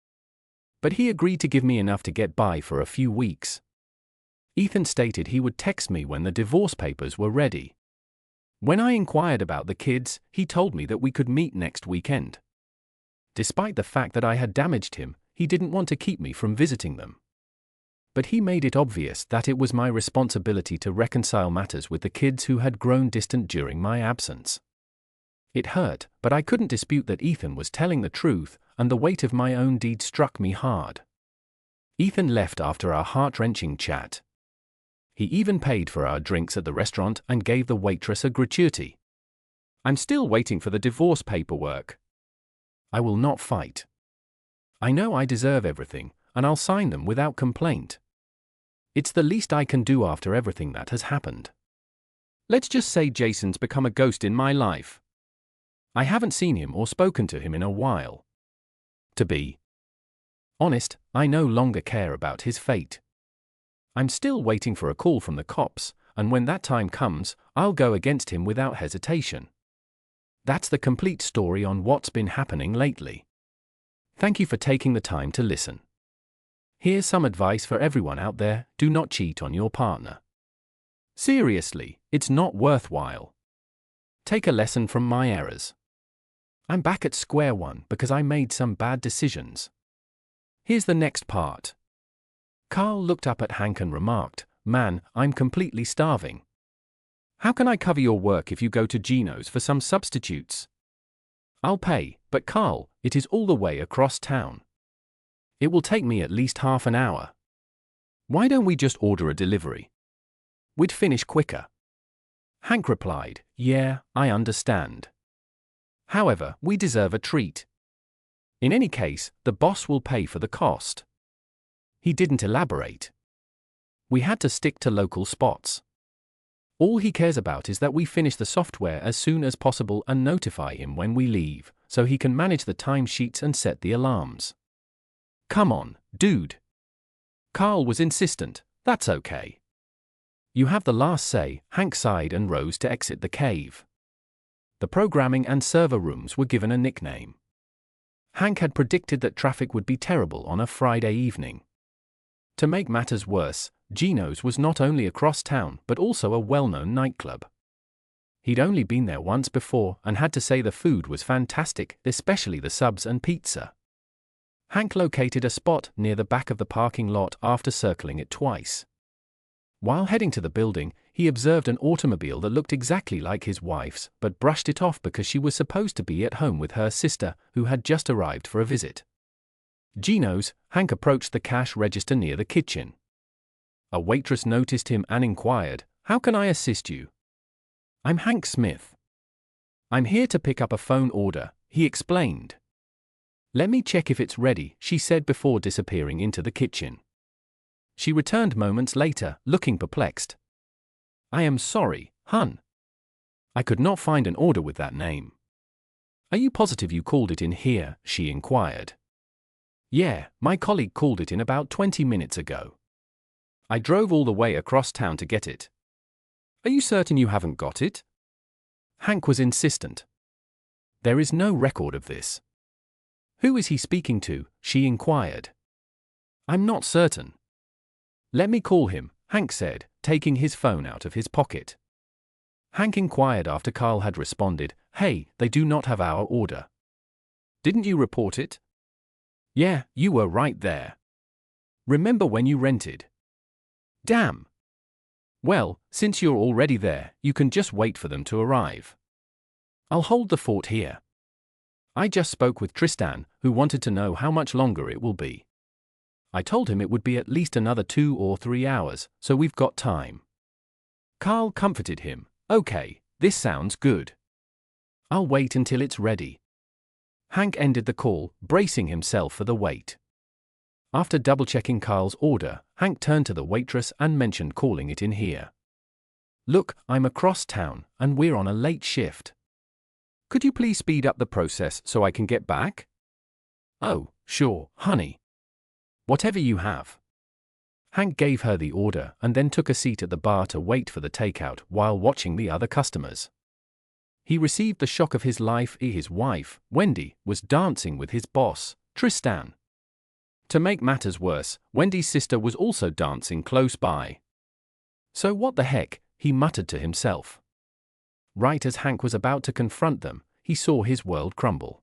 But he agreed to give me enough to get by for a few weeks. Ethan stated he would text me when the divorce papers were ready. When I inquired about the kids, he told me that we could meet next weekend. Despite the fact that I had damaged him, he didn't want to keep me from visiting them. But he made it obvious that it was my responsibility to reconcile matters with the kids who had grown distant during my absence. It hurt, but I couldn't dispute that Ethan was telling the truth, and the weight of my own deed struck me hard. Ethan left after our heart-wrenching chat. He even paid for our drinks at the restaurant and gave the waitress a gratuity. I'm still waiting for the divorce paperwork. I will not fight. I know I deserve everything, and I'll sign them without complaint. It's the least I can do after everything that has happened. Let's just say Jason's become a ghost in my life. I haven't seen him or spoken to him in a while. To be honest, I no longer care about his fate. I'm still waiting for a call from the cops, and when that time comes, I'll go against him without hesitation. That's the complete story on what's been happening lately. Thank you for taking the time to listen. Here's some advice for everyone out there: do not cheat on your partner. Seriously, it's not worthwhile. Take a lesson from my errors. I'm back at square one because I made some bad decisions. Here's the next part. Carl looked up at Hank and remarked, "Man, I'm completely starving. How can I cover your work if you go to Gino's for some substitutes?" "I'll pay, but Carl, it is all the way across town. It will take me at least half an hour. Why don't we just order a delivery? We'd finish quicker." Hank replied, "Yeah, I understand. However, we deserve a treat. In any case, the boss will pay for the cost." He didn't elaborate. We had to stick to local spots. All he cares about is that we finish the software as soon as possible and notify him when we leave, so he can manage the timesheets and set the alarms. "Come on, dude." Carl was insistent. "That's okay. You have the last say." Hank sighed and rose to exit the cave. The programming and server rooms were given a nickname. Hank had predicted that traffic would be terrible on a Friday evening. To make matters worse, Gino's was not only across town but also a well-known nightclub. He'd only been there once before and had to say the food was fantastic, especially the subs and pizza. Hank located a spot near the back of the parking lot after circling it twice. While heading to the building, he observed an automobile that looked exactly like his wife's, but brushed it off because she was supposed to be at home with her sister, who had just arrived for a visit. Gino's. Hank approached the cash register near the kitchen. A waitress noticed him and inquired, "How can I assist you?" "I'm Hank Smith. I'm here to pick up a phone order," he explained. "Let me check if it's ready," she said before disappearing into the kitchen. She returned moments later, looking perplexed. "I am sorry, hun. I could not find an order with that name." "Are you positive you called it in here?" she inquired. "Yeah, my colleague called it in about 20 minutes ago. I drove all the way across town to get it." "Are you certain you haven't got it?" Hank was insistent. "There is no record of this." "Who is he speaking to?" she inquired. "I'm not certain." "Let me call him," Hank said, taking his phone out of his pocket. Hank inquired after Carl had responded, "Hey, they do not have our order." "Didn't you report it?" "Yeah, you were right there. Remember when you rented?" "Damn. Well, since you're already there, you can just wait for them to arrive. I'll hold the fort here. I just spoke with Tristan, who wanted to know how much longer it will be. I told him it would be at least another 2 or 3 hours, so we've got time." Carl comforted him. "Okay, this sounds good. I'll wait until it's ready." Hank ended the call, bracing himself for the wait. After double-checking Carl's order, Hank turned to the waitress and mentioned calling it in here. "Look, I'm across town, and we're on a late shift. Could you please speed up the process so I can get back?" "Oh, sure, honey. Whatever you have." Hank gave her the order and then took a seat at the bar to wait for the takeout while watching the other customers. He received the shock of his life. His wife, Wendy, was dancing with his boss, Tristan. To make matters worse, Wendy's sister was also dancing close by. "So what the heck?" he muttered to himself. Right as Hank was about to confront them, he saw his world crumble.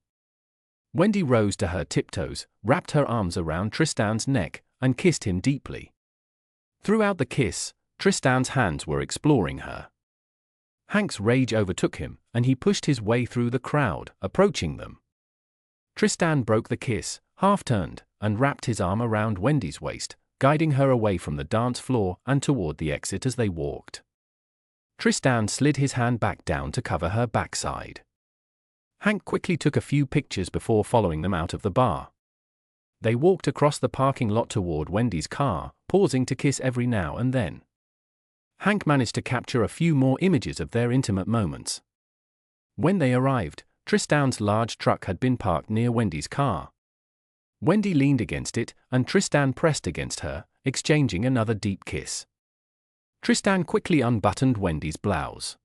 Wendy rose to her tiptoes, wrapped her arms around Tristan's neck, and kissed him deeply. Throughout the kiss, Tristan's hands were exploring her. Hank's rage overtook him, and he pushed his way through the crowd, approaching them. Tristan broke the kiss, half-turned, and wrapped his arm around Wendy's waist, guiding her away from the dance floor and toward the exit as they walked. Tristan slid his hand back down to cover her backside. Hank quickly took a few pictures before following them out of the bar. They walked across the parking lot toward Wendy's car, pausing to kiss every now and then. Hank managed to capture a few more images of their intimate moments. When they arrived, Tristan's large truck had been parked near Wendy's car. Wendy leaned against it, and Tristan pressed against her, exchanging another deep kiss. Tristan quickly unbuttoned Wendy's blouse.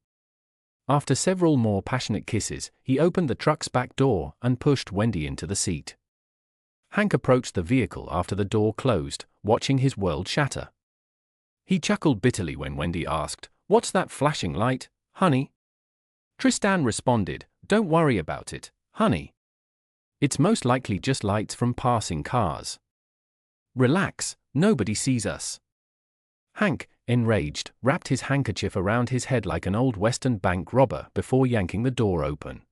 After several more passionate kisses, he opened the truck's back door and pushed Wendy into the seat. Hank approached the vehicle after the door closed, watching his world shatter. He chuckled bitterly when Wendy asked, "What's that flashing light, honey?" Tristan responded, "Don't worry about it, honey. It's most likely just lights from passing cars. Relax, nobody sees us." Hank, enraged, wrapped his handkerchief around his head like an old Western bank robber before yanking the door open.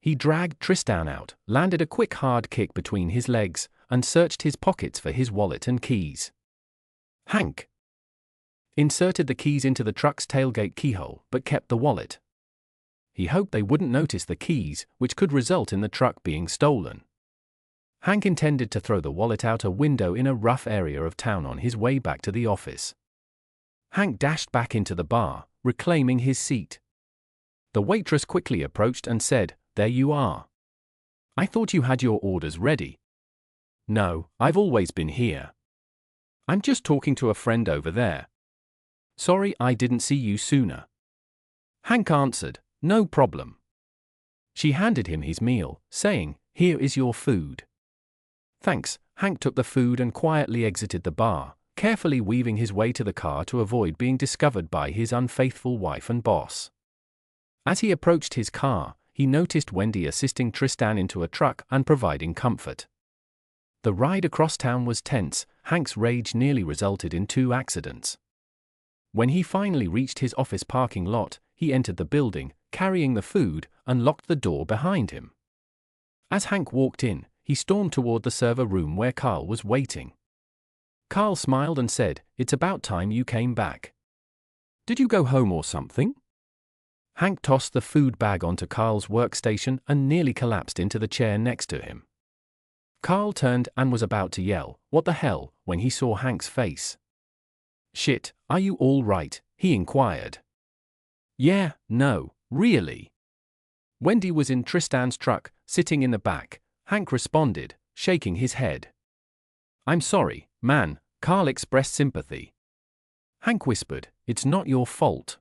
He dragged Tristan out, landed a quick hard kick between his legs, and searched his pockets for his wallet and keys. Hank inserted the keys into the truck's tailgate keyhole but kept the wallet. He hoped they wouldn't notice the keys, which could result in the truck being stolen. Hank intended to throw the wallet out a window in a rough area of town on his way back to the office. Hank dashed back into the bar, reclaiming his seat. The waitress quickly approached and said, "There you are. I thought you had your orders ready." "No, I've always been here. I'm just talking to a friend over there. Sorry I didn't see you sooner." Hank answered, "No problem." She handed him his meal, saying, "Here is your food." Thanks. Hank took the food and quietly exited the bar, carefully weaving his way to the car to avoid being discovered by his unfaithful wife and boss. As he approached his car, he noticed Wendy assisting Tristan into a truck and providing comfort. The ride across town was tense. Hank's rage nearly resulted in 2 accidents. When he finally reached his office parking lot, he entered the building, carrying the food, and locked the door behind him. As Hank walked in, he stormed toward the server room where Carl was waiting. Carl smiled and said, "It's about time you came back. Did you go home or something?" Hank tossed the food bag onto Carl's workstation and nearly collapsed into the chair next to him. Carl turned and was about to yell, "What the hell?" when he saw Hank's face. "Shit, are you all right?" he inquired. "Yeah, no, really." Wendy was in Tristan's truck, sitting in the back. Hank responded, shaking his head. "I'm sorry, man," Carl expressed sympathy. Hank whispered, "It's not your fault."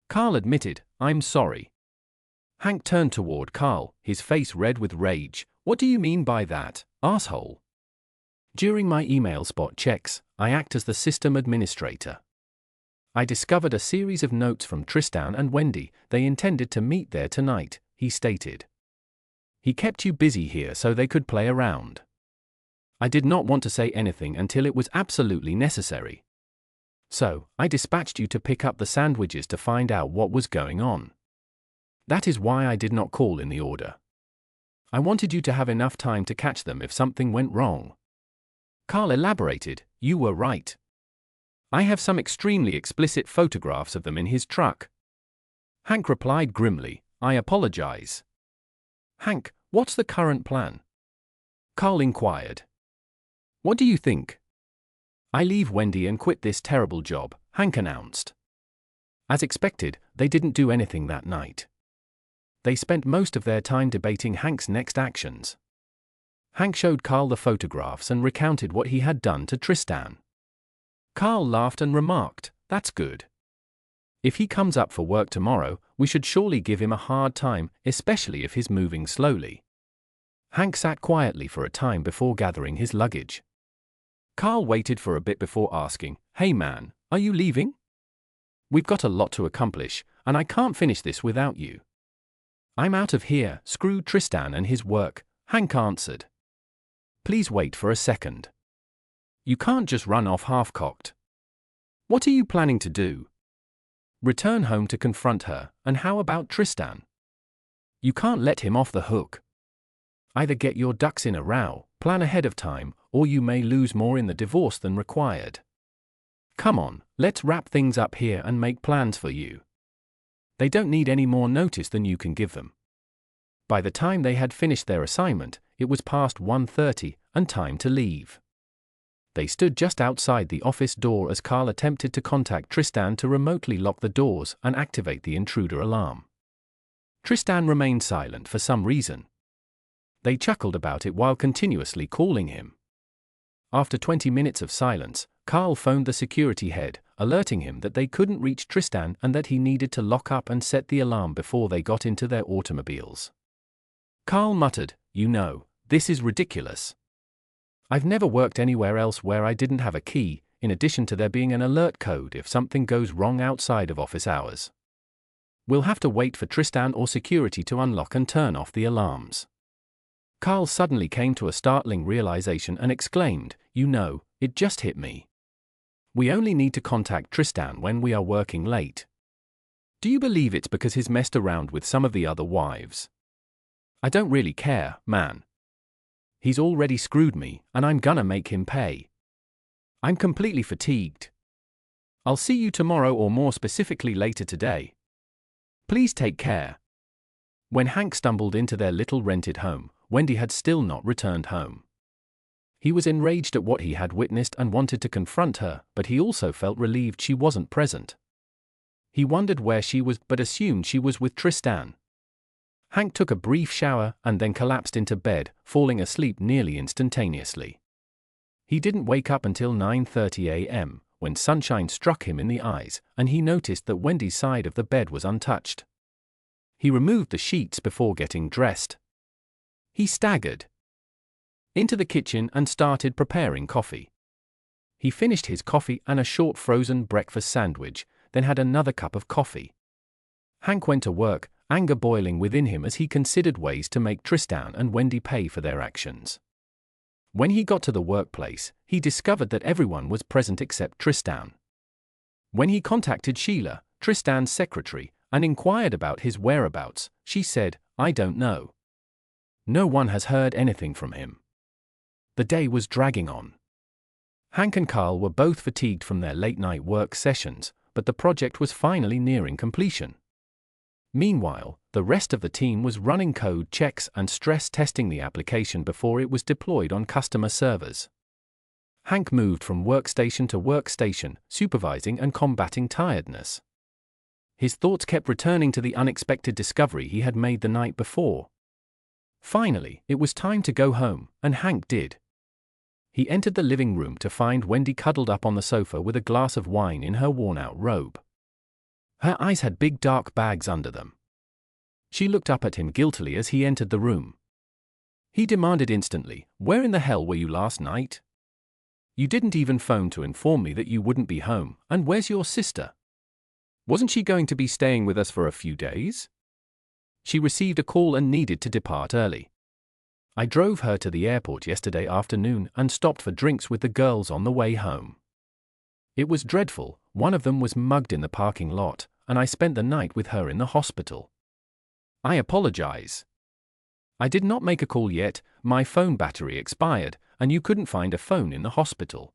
Carl admitted, "I'm sorry." Hank turned toward Carl, his face red with rage. "What do you mean by that, asshole?" "During my email spot checks, I act as the system administrator. I discovered a series of notes from Tristan and Wendy. They intended to meet there tonight," he stated. "He kept you busy here so they could play around. I did not want to say anything until it was absolutely necessary. So, I dispatched you to pick up the sandwiches to find out what was going on. That is why I did not call in the order. I wanted you to have enough time to catch them if something went wrong." Carl elaborated, "You were right. I have some extremely explicit photographs of them in his truck." Hank replied grimly, "I apologize." "Hank, what's the current plan?" Carl inquired. "What do you think?" "I leave Wendy and quit this terrible job," Hank announced. As expected, they didn't do anything that night. They spent most of their time debating Hank's next actions. Hank showed Carl the photographs and recounted what he had done to Tristan. Carl laughed and remarked, "That's good. If he comes up for work tomorrow, we should surely give him a hard time, especially if he's moving slowly." Hank sat quietly for a time before gathering his luggage. Carl waited for a bit before asking, "Hey man, are you leaving? We've got a lot to accomplish, and I can't finish this without you." "I'm out of here, screw Tristan and his work," Hank answered. "Please wait for a second. You can't just run off half-cocked. What are you planning to do? Return home to confront her, and how about Tristan? You can't let him off the hook. Either get your ducks in a row, plan ahead of time, or you may lose more in the divorce than required. Come on, let's wrap things up here and make plans for you. They don't need any more notice than you can give them." By the time they had finished their assignment, it was past 1:30 and time to leave. They stood just outside the office door as Carl attempted to contact Tristan to remotely lock the doors and activate the intruder alarm. Tristan remained silent for some reason. They chuckled about it while continuously calling him. After 20 minutes of silence, Carl phoned the security head, alerting him that they couldn't reach Tristan and that he needed to lock up and set the alarm before they got into their automobiles. Carl muttered, "You know, this is ridiculous. I've never worked anywhere else where I didn't have a key, in addition to there being an alert code if something goes wrong outside of office hours. We'll have to wait for Tristan or security to unlock and turn off the alarms." Carl suddenly came to a startling realization and exclaimed, "You know, it just hit me. We only need to contact Tristan when we are working late. Do you believe it's because he's messed around with some of the other wives? I don't really care, man. He's already screwed me, and I'm gonna make him pay. I'm completely fatigued. I'll see you tomorrow, or more specifically later today. Please take care." When Hank stumbled into their little rented home, Wendy had still not returned home. He was enraged at what he had witnessed and wanted to confront her, but he also felt relieved she wasn't present. He wondered where she was but assumed she was with Tristan. Hank took a brief shower and then collapsed into bed, falling asleep nearly instantaneously. He didn't wake up until 9:30 a.m., when sunshine struck him in the eyes, and he noticed that Wendy's side of the bed was untouched. He removed the sheets before getting dressed. He staggered into the kitchen and started preparing coffee. He finished his coffee and a short frozen breakfast sandwich, then had another cup of coffee. Hank went to work, anger boiling within him as he considered ways to make Tristan and Wendy pay for their actions. When he got to the workplace, he discovered that everyone was present except Tristan. When he contacted Sheila, Tristan's secretary, and inquired about his whereabouts, she said, "I don't know. No one has heard anything from him." The day was dragging on. Hank and Carl were both fatigued from their late-night work sessions, but the project was finally nearing completion. Meanwhile, the rest of the team was running code checks and stress testing the application before it was deployed on customer servers. Hank moved from workstation to workstation, supervising and combating tiredness. His thoughts kept returning to the unexpected discovery he had made the night before. Finally, it was time to go home, and Hank did. He entered the living room to find Wendy cuddled up on the sofa with a glass of wine in her worn-out robe. Her eyes had big dark bags under them. She looked up at him guiltily as he entered the room. He demanded instantly, "Where in the hell were you last night? You didn't even phone to inform me that you wouldn't be home, and where's your sister? Wasn't she going to be staying with us for a few days? She received a call and needed to depart early. I drove her to the airport yesterday afternoon and stopped for drinks with the girls on the way home. It was dreadful, one of them was mugged in the parking lot, and I spent the night with her in the hospital. I apologize. I did not make a call yet, my phone battery expired, and you couldn't find a phone in the hospital.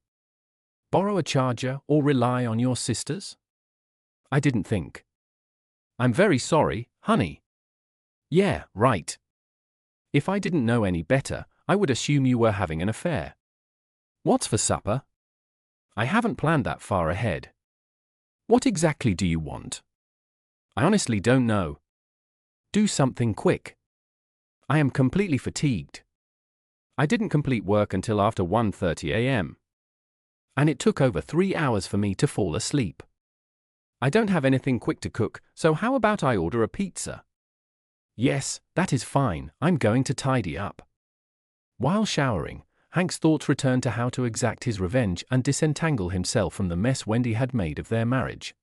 Borrow a charger or rely on your sister's? I didn't think. I'm very sorry, honey. Yeah, right. If I didn't know any better, I would assume you were having an affair. What's for supper? I haven't planned that far ahead. What exactly do you want? I honestly don't know. Do something quick. I am completely fatigued. I didn't complete work until after 1:30 a.m. And it took over 3 hours for me to fall asleep. I don't have anything quick to cook, so how about I order a pizza? Yes, that is fine, I'm going to tidy up. While showering, Hank's thoughts returned to how to exact his revenge and disentangle himself from the mess Wendy had made of their marriage.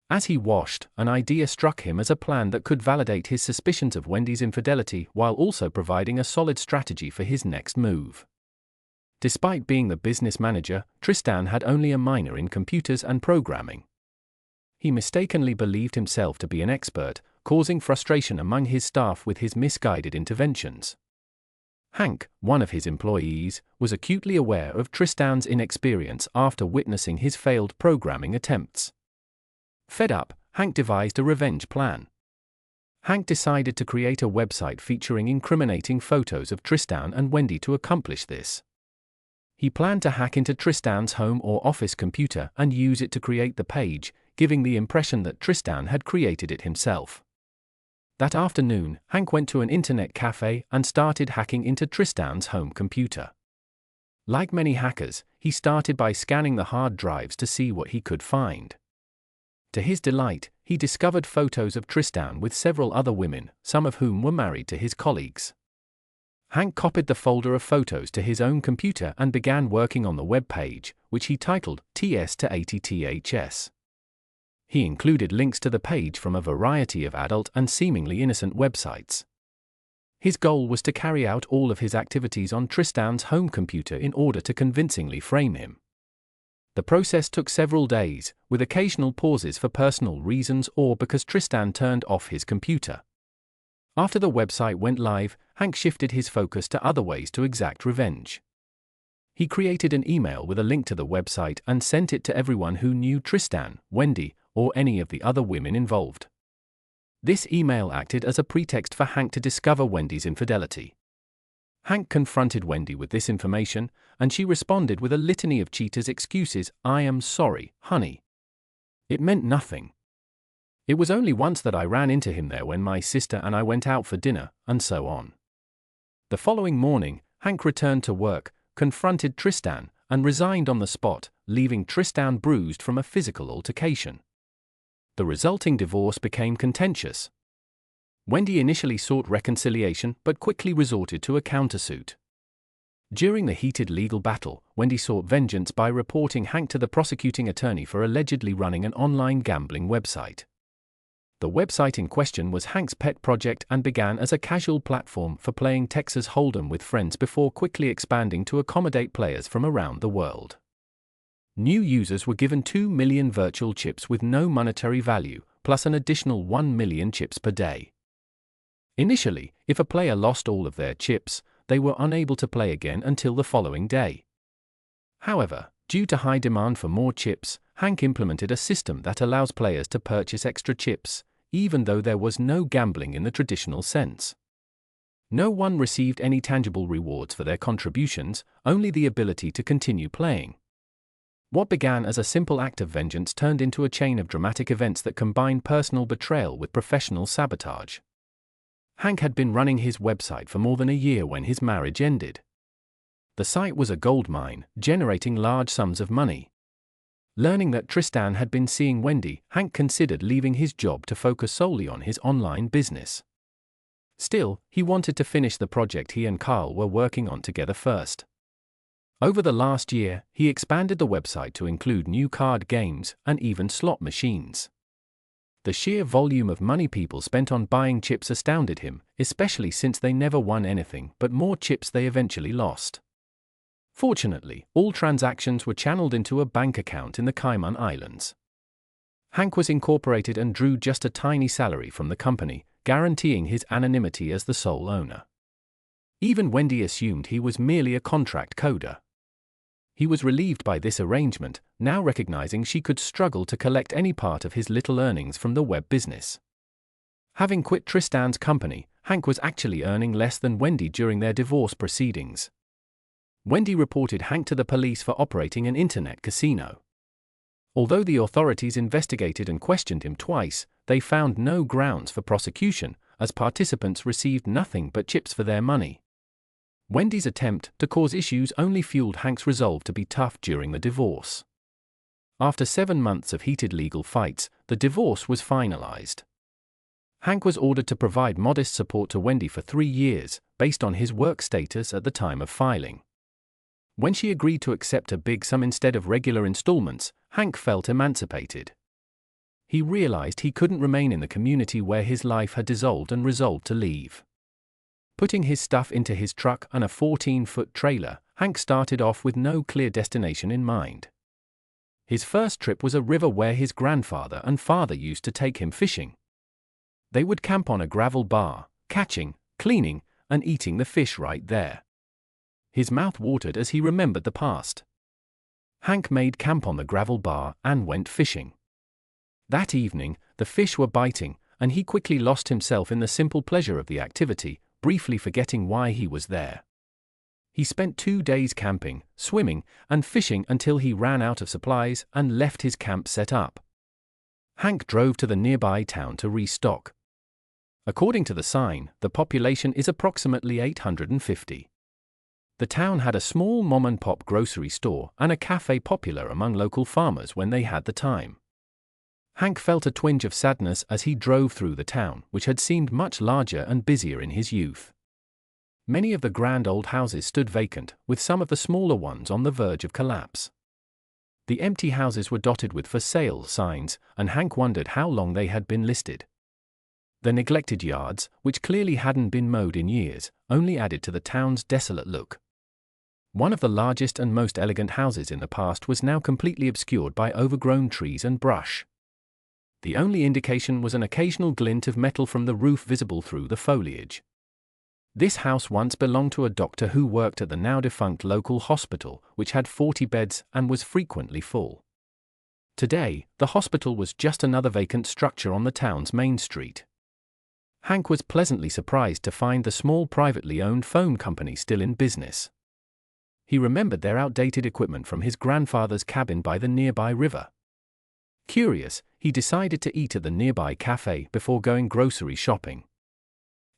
As he washed, an idea struck him as a plan that could validate his suspicions of Wendy's infidelity while also providing a solid strategy for his next move. Despite being the business manager, Tristan had only a minor in computers and programming. He mistakenly believed himself to be an expert, causing frustration among his staff with his misguided interventions. Hank, one of his employees, was acutely aware of Tristan's inexperience after witnessing his failed programming attempts. Fed up, Hank devised a revenge plan. Hank decided to create a website featuring incriminating photos of Tristan and Wendy to accomplish this. He planned to hack into Tristan's home or office computer and use it to create the page, giving the impression that Tristan had created it himself. That afternoon, Hank went to an internet cafe and started hacking into Tristan's home computer. Like many hackers, he started by scanning the hard drives to see what he could find. To his delight, he discovered photos of Tristan with several other women, some of whom were married to his colleagues. Hank copied the folder of photos to his own computer and began working on the web page, which he titled TS to ATTHS. He included links to the page from a variety of adult and seemingly innocent websites. His goal was to carry out all of his activities on Tristan's home computer in order to convincingly frame him. The process took several days, with occasional pauses for personal reasons or because Tristan turned off his computer. After the website went live, Hank shifted his focus to other ways to exact revenge. He created an email with a link to the website and sent it to everyone who knew Tristan, Wendy, or any of the other women involved. This email acted as a pretext for Hank to discover Wendy's infidelity. Hank confronted Wendy with this information, and she responded with a litany of cheaters' excuses. "I am sorry, honey. It meant nothing. It was only once that I ran into him there when my sister and I went out for dinner," and so on. The following morning, Hank returned to work, confronted Tristan, and resigned on the spot, leaving Tristan bruised from a physical altercation. The resulting divorce became contentious. Wendy initially sought reconciliation but quickly resorted to a countersuit. During the heated legal battle, Wendy sought vengeance by reporting Hank to the prosecuting attorney for allegedly running an online gambling website. The website in question was Hank's pet project and began as a casual platform for playing Texas Hold'em with friends before quickly expanding to accommodate players from around the world. New users were given 2 million virtual chips with no monetary value, plus an additional 1 million chips per day. Initially, if a player lost all of their chips, they were unable to play again until the following day. However, due to high demand for more chips, Hank implemented a system that allows players to purchase extra chips, even though there was no gambling in the traditional sense. No one received any tangible rewards for their contributions, only the ability to continue playing. What began as a simple act of vengeance turned into a chain of dramatic events that combined personal betrayal with professional sabotage. Hank had been running his website for more than a year when his marriage ended. The site was a goldmine, generating large sums of money. Learning that Tristan had been seeing Wendy, Hank considered leaving his job to focus solely on his online business. Still, he wanted to finish the project he and Carl were working on together first. Over the last year, he expanded the website to include new card games and even slot machines. The sheer volume of money people spent on buying chips astounded him, especially since they never won anything but more chips they eventually lost. Fortunately, all transactions were channeled into a bank account in the Cayman Islands. Hank was incorporated and drew just a tiny salary from the company, guaranteeing his anonymity as the sole owner. Even Wendy assumed he was merely a contract coder. He was relieved by this arrangement, now recognizing she could struggle to collect any part of his little earnings from the web business. Having quit Tristan's company, Hank was actually earning less than Wendy during their divorce proceedings. Wendy reported Hank to the police for operating an internet casino. Although the authorities investigated and questioned him twice, they found no grounds for prosecution, as participants received nothing but chips for their money. Wendy's attempt to cause issues only fueled Hank's resolve to be tough during the divorce. After 7 months of heated legal fights, the divorce was finalized. Hank was ordered to provide modest support to Wendy for 3 years, based on his work status at the time of filing. When she agreed to accept a big sum instead of regular installments, Hank felt emancipated. He realized he couldn't remain in the community where his life had dissolved and resolved to leave. Putting his stuff into his truck and a 14-foot trailer, Hank started off with no clear destination in mind. His first trip was a river where his grandfather and father used to take him fishing. They would camp on a gravel bar, catching, cleaning, and eating the fish right there. His mouth watered as he remembered the past. Hank made camp on the gravel bar and went fishing. That evening, the fish were biting, and he quickly lost himself in the simple pleasure of the activity, briefly forgetting why he was there. He spent 2 days camping, swimming, and fishing until he ran out of supplies and left his camp set up. Hank drove to the nearby town to restock. According to the sign, the population is approximately 850. The town had a small mom-and-pop grocery store and a cafe popular among local farmers when they had the time. Hank felt a twinge of sadness as he drove through the town, which had seemed much larger and busier in his youth. Many of the grand old houses stood vacant, with some of the smaller ones on the verge of collapse. The empty houses were dotted with for sale signs, and Hank wondered how long they had been listed. The neglected yards, which clearly hadn't been mowed in years, only added to the town's desolate look. One of the largest and most elegant houses in the past was now completely obscured by overgrown trees and brush. The only indication was an occasional glint of metal from the roof visible through the foliage. This house once belonged to a doctor who worked at the now-defunct local hospital, which had 40 beds and was frequently full. Today, the hospital was just another vacant structure on the town's main street. Hank was pleasantly surprised to find the small privately owned phone company still in business. He remembered their outdated equipment from his grandfather's cabin by the nearby river. Curious, he decided to eat at the nearby cafe before going grocery shopping.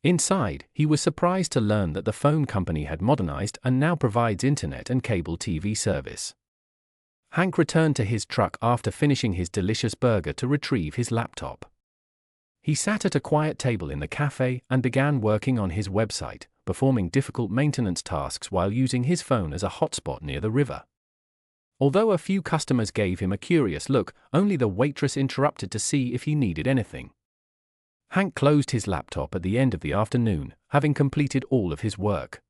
Inside, he was surprised to learn that the phone company had modernized and now provides internet and cable TV service. Hank returned to his truck after finishing his delicious burger to retrieve his laptop. He sat at a quiet table in the cafe and began working on his website, performing difficult maintenance tasks while using his phone as a hotspot near the river. Although a few customers gave him a curious look, only the waitress interrupted to see if he needed anything. Hank closed his laptop at the end of the afternoon, having completed all of his work.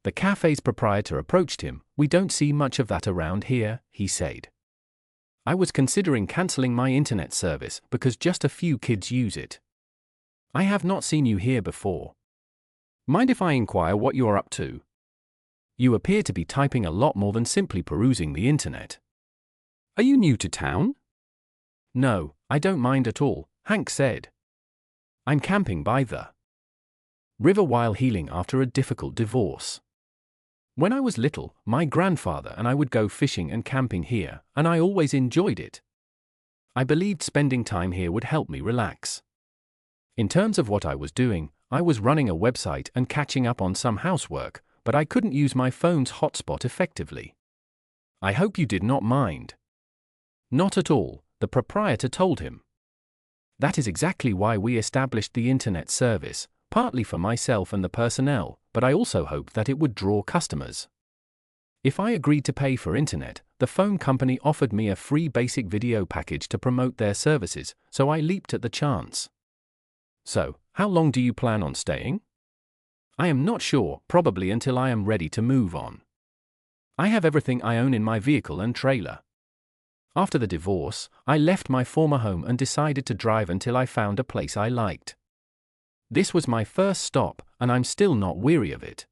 The cafe's proprietor approached him. "We don't see much of that around here," he said. "I was considering canceling my internet service because just a few kids use it. I have not seen you here before. Mind if I inquire what you're up to?" You appear to be typing a lot more than simply perusing the internet. Are you new to town? No, I don't mind at all, Hank said. I'm camping by the river while healing after a difficult divorce. When I was little, my grandfather and I would go fishing and camping here, and I always enjoyed it. I believed spending time here would help me relax. In terms of what I was doing, I was running a website and catching up on some housework, but I couldn't use my phone's hotspot effectively. I hope you did not mind. Not at all, the proprietor told him. That is exactly why we established the internet service, partly for myself and the personnel, but I also hoped that it would draw customers. If I agreed to pay for internet, the phone company offered me a free basic video package to promote their services, so I leaped at the chance. So, how long do you plan on staying? I am not sure, probably until I am ready to move on. I have everything I own in my vehicle and trailer. After the divorce, I left my former home and decided to drive until I found a place I liked. This was my first stop, and I'm still not weary of it.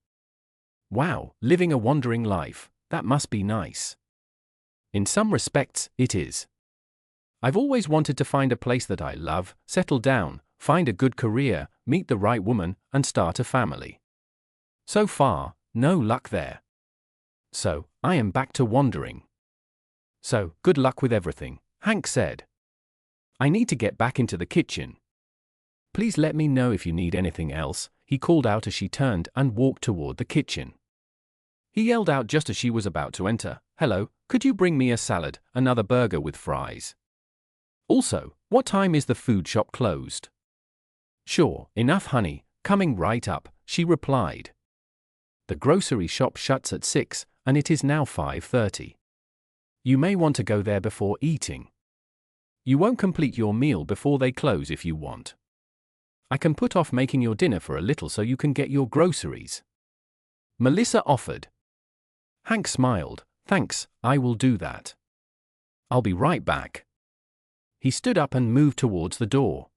Wow, living a wandering life, that must be nice. In some respects, it is. I've always wanted to find a place that I love, settle down, find a good career, meet the right woman, and start a family. So far, no luck there. So, I am back to wandering. So, good luck with everything, Hank said. I need to get back into the kitchen. Please let me know if you need anything else, he called out as she turned and walked toward the kitchen. He yelled out just as she was about to enter, "Hello, could you bring me a salad, another burger with fries? Also, what time is the food shop closed?" "Sure, enough honey, coming right up," she replied. The grocery shop shuts at 6, and it is now 5:30. You may want to go there before eating. You won't complete your meal before they close if you want. I can put off making your dinner for a little so you can get your groceries. Melissa offered. Hank smiled. Thanks, I will do that. I'll be right back. He stood up and moved towards the door.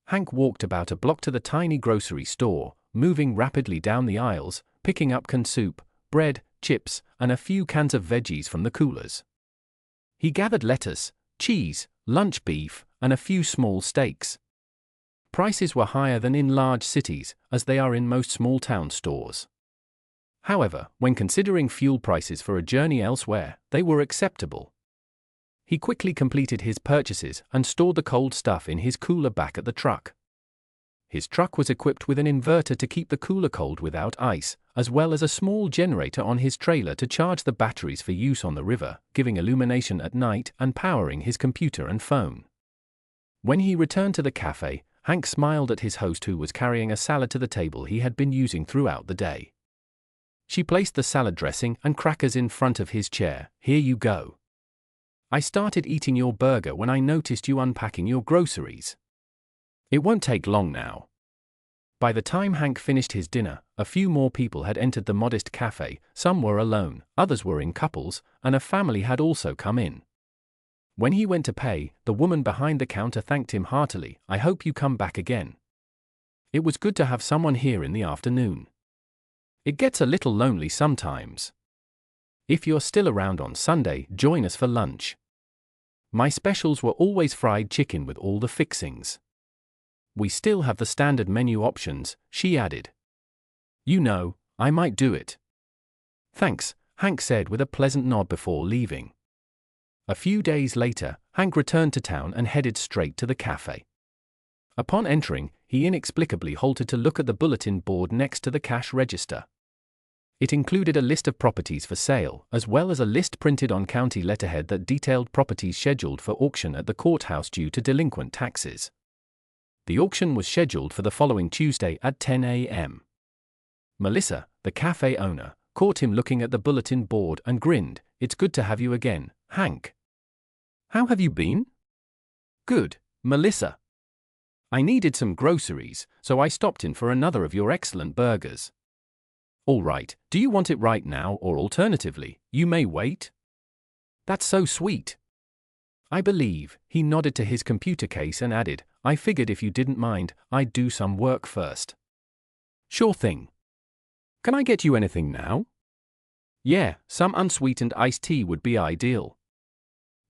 Hank walked about a block to the tiny grocery store, moving rapidly down the aisles, picking up canned soup, bread, chips, and a few cans of veggies from the coolers. He gathered lettuce, cheese, lunch beef, and a few small steaks. Prices were higher than in large cities, as they are in most small-town stores. However, when considering fuel prices for a journey elsewhere, they were acceptable. He quickly completed his purchases and stored the cold stuff in his cooler back at the truck. His truck was equipped with an inverter to keep the cooler cold without ice, as well as a small generator on his trailer to charge the batteries for use on the river, giving illumination at night and powering his computer and phone. When he returned to the cafe, Hank smiled at his host who was carrying a salad to the table he had been using throughout the day. She placed the salad dressing and crackers in front of his chair. "Here you go. I started eating your burger when I noticed you unpacking your groceries. It won't take long now." By the time Hank finished his dinner, a few more people had entered the modest cafe. Some were alone, others were in couples, and a family had also come in. When he went to pay, the woman behind the counter thanked him heartily. "I hope you come back again. It was good to have someone here in the afternoon. It gets a little lonely sometimes. If you're still around on Sunday, join us for lunch. My specials were always fried chicken with all the fixings. We still have the standard menu options," she added. "You know, I might do it." "Thanks," Hank said with a pleasant nod before leaving. A few days later, Hank returned to town and headed straight to the cafe. Upon entering, he inexplicably halted to look at the bulletin board next to the cash register. It included a list of properties for sale, as well as a list printed on county letterhead that detailed properties scheduled for auction at the courthouse due to delinquent taxes. The auction was scheduled for the following Tuesday at 10 a.m. Melissa, the cafe owner, caught him looking at the bulletin board and grinned. "It's good to have you again, Hank. How have you been?" "Good, Melissa. I needed some groceries, so I stopped in for another of your excellent burgers." "All right, do you want it right now or alternatively, you may wait?" "That's so sweet." "I believe," he nodded to his computer case and added, "I figured if you didn't mind, I'd do some work first." "Sure thing. Can I get you anything now?" Yeah, some unsweetened iced tea would be ideal.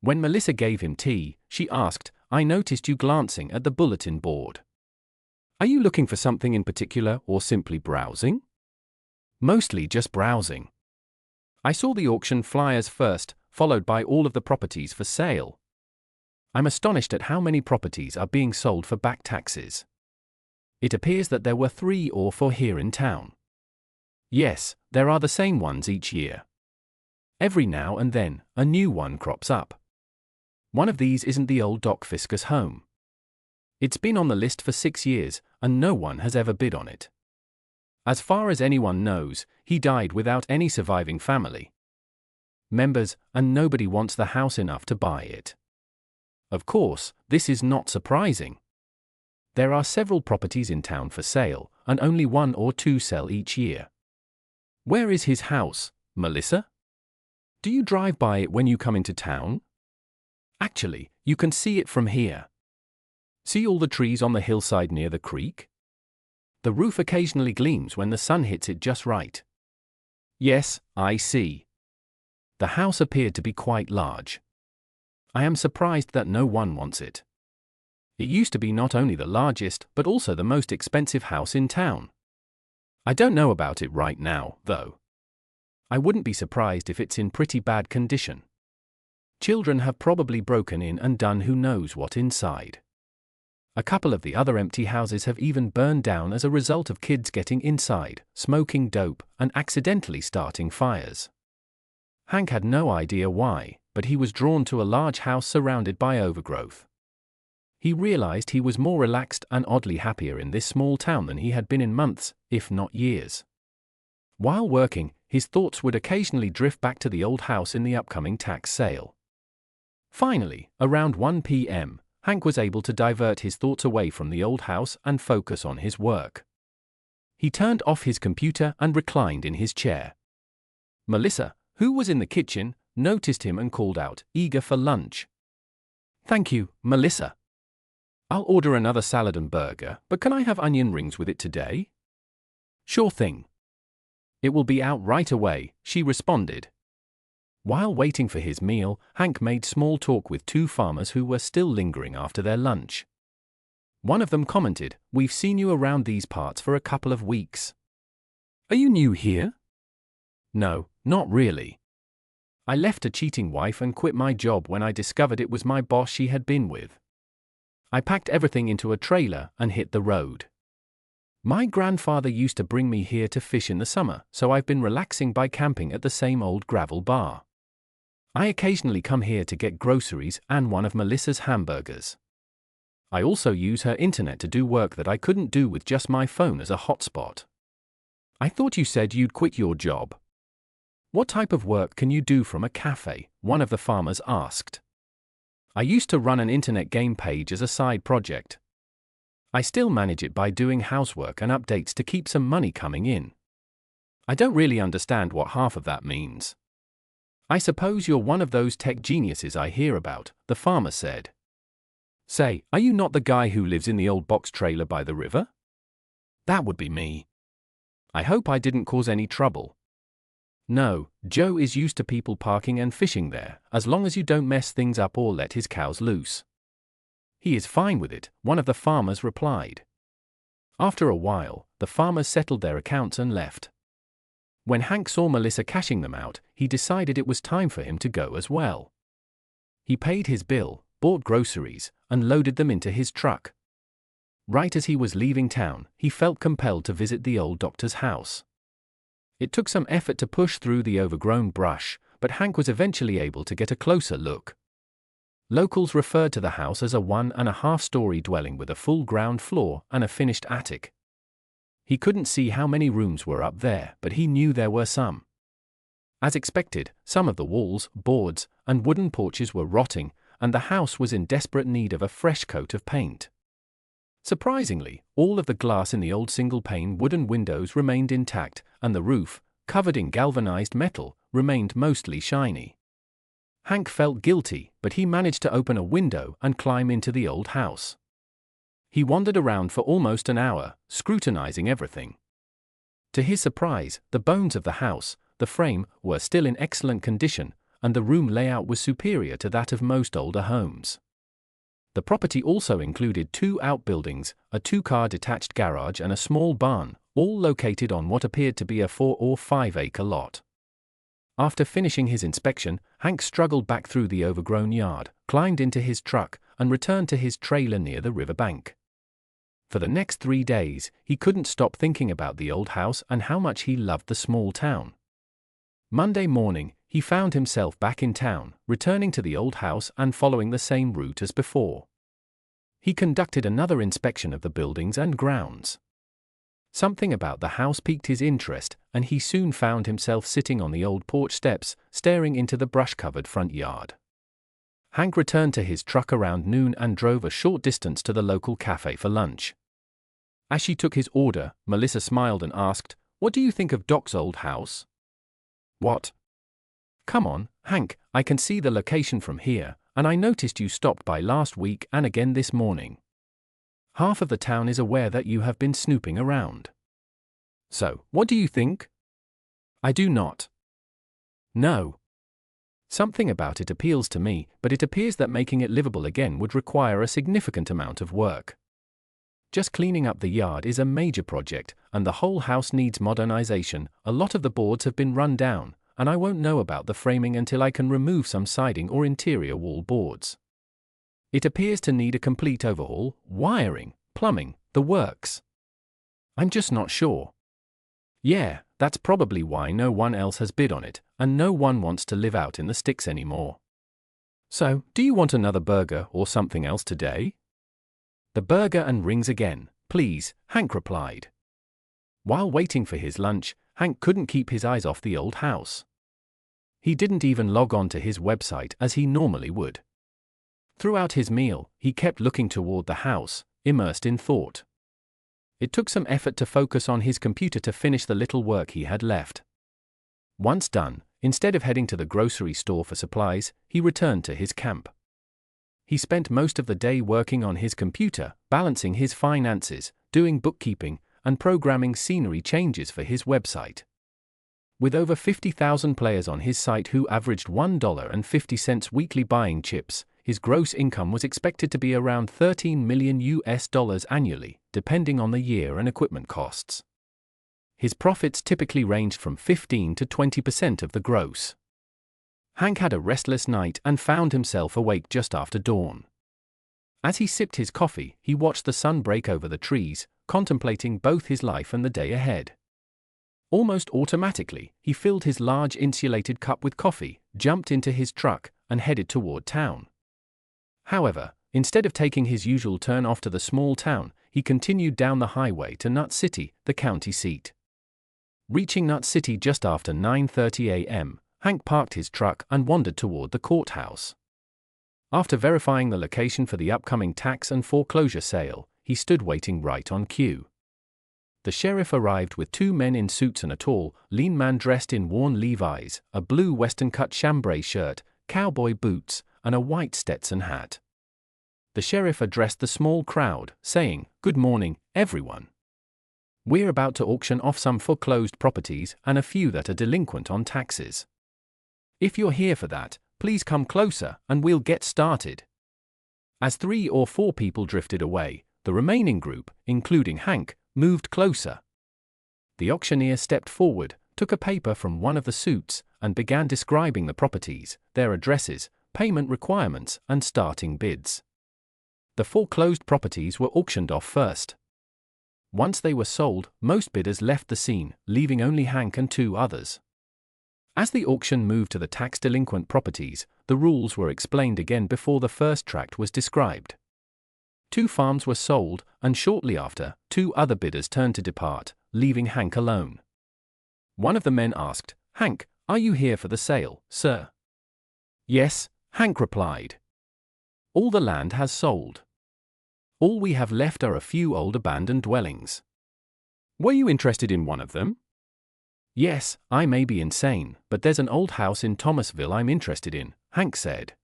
When Melissa gave him tea, she asked, I noticed you glancing at the bulletin board. Are you looking for something in particular or simply browsing? Mostly just browsing. I saw the auction flyers first, followed by all of the properties for sale. I'm astonished at how many properties are being sold for back taxes. It appears that there were 3 or 4 here in town. Yes, there are the same ones each year. Every now and then, a new one crops up. One of these isn't the old Doc Fisker's home. It's been on the list for 6 years, and no one has ever bid on it. As far as anyone knows, he died without any surviving family members, and nobody wants the house enough to buy it. Of course, this is not surprising. There are several properties in town for sale, and only 1 or 2 sell each year. Where is his house, Melissa? Do you drive by it when you come into town? Actually, you can see it from here. See all the trees on the hillside near the creek? The roof occasionally gleams when the sun hits it just right. Yes, I see. The house appeared to be quite large. I am surprised that no one wants it. It used to be not only the largest, but also the most expensive house in town. I don't know about it right now, though. I wouldn't be surprised if it's in pretty bad condition. Children have probably broken in and done who knows what inside. A couple of the other empty houses have even burned down as a result of kids getting inside, smoking dope, and accidentally starting fires. Hank had no idea why, but he was drawn to a large house surrounded by overgrowth. He realized he was more relaxed and oddly happier in this small town than he had been in months, if not years. While working, his thoughts would occasionally drift back to the old house in the upcoming tax sale. Finally, around 1 p.m., Hank was able to divert his thoughts away from the old house and focus on his work. He turned off his computer and reclined in his chair. Melissa, who was in the kitchen, noticed him and called out, eager for lunch. Thank you, Melissa. I'll order another salad and burger, but can I have onion rings with it today? Sure thing. It will be out right away, she responded. While waiting for his meal, Hank made small talk with 2 farmers who were still lingering after their lunch. One of them commented, We've seen you around these parts for a couple of weeks. Are you new here? No, not really. I left a cheating wife and quit my job when I discovered it was my boss she had been with. I packed everything into a trailer and hit the road. My grandfather used to bring me here to fish in the summer, so I've been relaxing by camping at the same old gravel bar. I occasionally come here to get groceries and one of Melissa's hamburgers. I also use her internet to do work that I couldn't do with just my phone as a hotspot. I thought you said you'd quit your job. What type of work can you do from a cafe? One of the farmers asked. I used to run an internet game page as a side project. I still manage it by doing housework and updates to keep some money coming in. I don't really understand what half of that means. I suppose you're one of those tech geniuses I hear about, the farmer said. Say, are you not the guy who lives in the old box trailer by the river? That would be me. I hope I didn't cause any trouble. No, Joe is used to people parking and fishing there, as long as you don't mess things up or let his cows loose. He is fine with it, one of the farmers replied. After a while, the farmers settled their accounts and left. When Hank saw Melissa cashing them out, he decided it was time for him to go as well. He paid his bill, bought groceries, and loaded them into his truck. Right as he was leaving town, he felt compelled to visit the old doctor's house. It took some effort to push through the overgrown brush, but Hank was eventually able to get a closer look. Locals referred to the house as a 1.5-story dwelling with a full ground floor and a finished attic. He couldn't see how many rooms were up there, but he knew there were some. As expected, some of the walls, boards, and wooden porches were rotting, and the house was in desperate need of a fresh coat of paint. Surprisingly, all of the glass in the old single-pane wooden windows remained intact, and the roof, covered in galvanized metal, remained mostly shiny. Hank felt guilty, but he managed to open a window and climb into the old house. He wandered around for almost an hour, scrutinizing everything. To his surprise, the bones of the house, the frame, were still in excellent condition, and the room layout was superior to that of most older homes. The property also included 2 outbuildings, a 2-car detached garage and a small barn, all located on what appeared to be a 4 or 5 acre lot. After finishing his inspection, Hank struggled back through the overgrown yard, climbed into his truck, and returned to his trailer near the riverbank. For the next 3 days, he couldn't stop thinking about the old house and how much he loved the small town. Monday morning, he found himself back in town, returning to the old house and following the same route as before. He conducted another inspection of the buildings and grounds. Something about the house piqued his interest, and he soon found himself sitting on the old porch steps, staring into the brush-covered front yard. Hank returned to his truck around noon and drove a short distance to the local cafe for lunch. As she took his order, Melissa smiled and asked, "What do you think of Doc's old house?" "What?" "Come on, Hank, I can see the location from here, and I noticed you stopped by last week and again this morning. Half of the town is aware that you have been snooping around. So, what do you think?" "I do not." "No. Something about it appeals to me, but it appears that making it livable again would require a significant amount of work. Just cleaning up the yard is a major project, and the whole house needs modernization. A lot of the boards have been run down, and I won't know about the framing until I can remove some siding or interior wall boards. It appears to need a complete overhaul, wiring, plumbing, the works. I'm just not sure." "Yeah, that's probably why no one else has bid on it, and no one wants to live out in the sticks anymore. So, do you want another burger or something else today?" "The burger and rings again, please," Hank replied. While waiting for his lunch, Hank couldn't keep his eyes off the old house. He didn't even log on to his website as he normally would. Throughout his meal, he kept looking toward the house, immersed in thought. It took some effort to focus on his computer to finish the little work he had left. Once done, instead of heading to the grocery store for supplies, he returned to his camp. He spent most of the day working on his computer, balancing his finances, doing bookkeeping, and programming scenery changes for his website. With over 50,000 players on his site who averaged $1.50 weekly buying chips, his gross income was expected to be around $13 million annually, depending on the year and equipment costs. His profits typically ranged from 15 to 20% of the gross. Hank had a restless night and found himself awake just after dawn. As he sipped his coffee, he watched the sun break over the trees, contemplating both his life and the day ahead. Almost automatically, he filled his large insulated cup with coffee, jumped into his truck, and headed toward town. However, instead of taking his usual turn off to the small town, he continued down the highway to Nut City, the county seat. Reaching Nut City just after 9:30 a.m., Hank parked his truck and wandered toward the courthouse. After verifying the location for the upcoming tax and foreclosure sale, he stood waiting right on cue. The sheriff arrived with 2 men in suits and a tall, lean man dressed in worn Levi's, a blue western-cut chambray shirt, cowboy boots, and a white Stetson hat. The sheriff addressed the small crowd, saying, "Good morning, everyone. We're about to auction off some foreclosed properties and a few that are delinquent on taxes. If you're here for that, please come closer and we'll get started." As 3 or 4 people drifted away, the remaining group, including Hank, moved closer. The auctioneer stepped forward, took a paper from one of the suits, and began describing the properties, their addresses, payment requirements, and starting bids. The foreclosed properties were auctioned off first. Once they were sold, most bidders left the scene, leaving only Hank and 2 others. As the auction moved to the tax-delinquent properties, the rules were explained again before the first tract was described. 2 farms were sold, and shortly after, 2 other bidders turned to depart, leaving Hank alone. One of the men asked, "Hank, are you here for the sale, sir?" "Yes," Hank replied. "All the land has sold. All we have left are a few old abandoned dwellings." "Were you interested in one of them?" "Yes, I may be insane, but there's an old house in Thomasville I'm interested in," Hank said.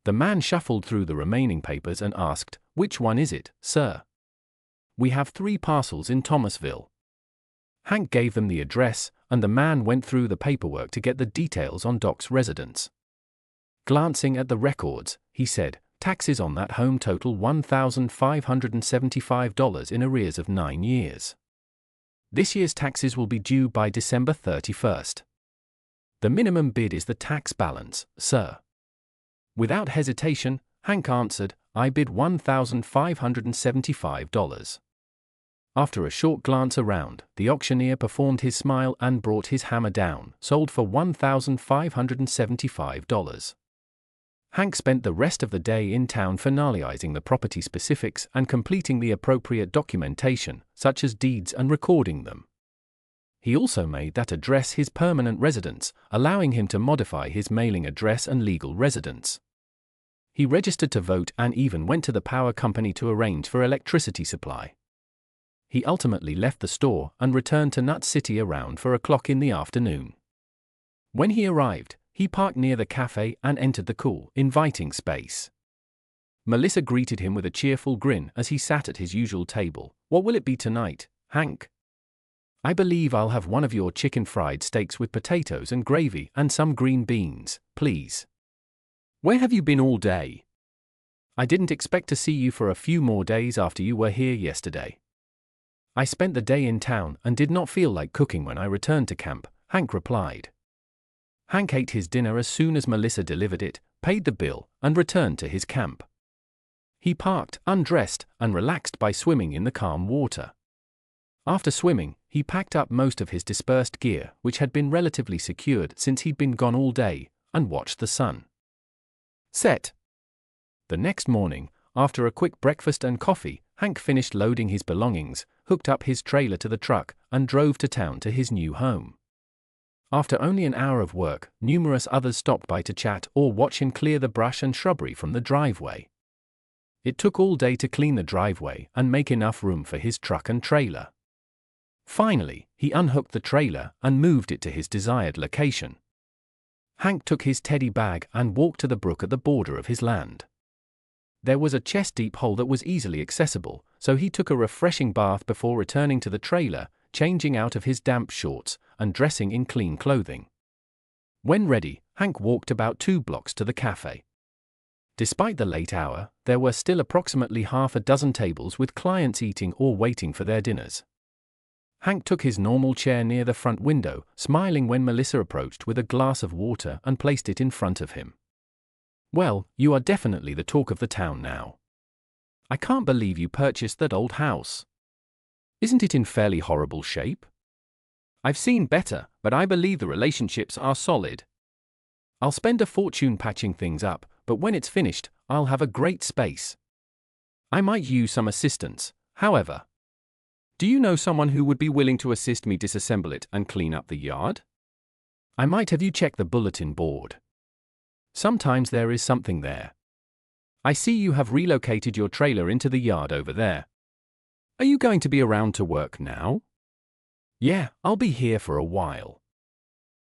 The man shuffled through the remaining papers and asked, "Which one is it, sir?" "We have 3 parcels in Thomasville." Hank gave them the address, and the man went through the paperwork to get the details on Doc's residence. Glancing at the records, he said, taxes on that home total $1,575 in arrears of 9 years. This year's taxes will be due by December 31st. The minimum bid is the tax balance, sir. Without hesitation, Hank answered, I bid $1,575. After a short glance around, the auctioneer performed his smile and brought his hammer down, sold for $1,575. Hank spent the rest of the day in town finalizing the property specifics and completing the appropriate documentation, such as deeds, and recording them. He also made that address his permanent residence, allowing him to modify his mailing address and legal residence. He registered to vote and even went to the power company to arrange for electricity supply. He ultimately left the store and returned to Nut City around 4 o'clock in the afternoon. When he arrived, he parked near the cafe and entered the cool, inviting space. Melissa greeted him with a cheerful grin as he sat at his usual table. What will it be tonight, Hank? I believe I'll have one of your chicken fried steaks with potatoes and gravy and some green beans, please. Where have you been all day? I didn't expect to see you for a few more days after you were here yesterday. I spent the day in town and did not feel like cooking when I returned to camp, Hank replied. Hank ate his dinner as soon as Melissa delivered it, paid the bill, and returned to his camp. He parked, undressed, and relaxed by swimming in the calm water. After swimming, he packed up most of his dispersed gear, which had been relatively secured since he'd been gone all day, and watched the sun set. The next morning, after a quick breakfast and coffee, Hank finished loading his belongings, hooked up his trailer to the truck, and drove to town to his new home. After only an hour of work, numerous others stopped by to chat or watch him clear the brush and shrubbery from the driveway. It took all day to clean the driveway and make enough room for his truck and trailer. Finally, he unhooked the trailer and moved it to his desired location. Hank took his teddy bag and walked to the brook at the border of his land. There was a chest-deep hole that was easily accessible, so he took a refreshing bath before returning to the trailer, changing out of his damp shorts and dressing in clean clothing. When ready, Hank walked about 2 blocks to the cafe. Despite the late hour, there were still approximately half a dozen tables with clients eating or waiting for their dinners. Hank took his normal chair near the front window, smiling when Melissa approached with a glass of water and placed it in front of him. Well, you are definitely the talk of the town now. I can't believe you purchased that old house. Isn't it in fairly horrible shape? I've seen better, but I believe the relationships are solid. I'll spend a fortune patching things up, but when it's finished, I'll have a great space. I might use some assistance, however. Do you know someone who would be willing to assist me disassemble it and clean up the yard? I might have you check the bulletin board. Sometimes there is something there. I see you have relocated your trailer into the yard over there. Are you going to be around to work now? Yeah, I'll be here for a while.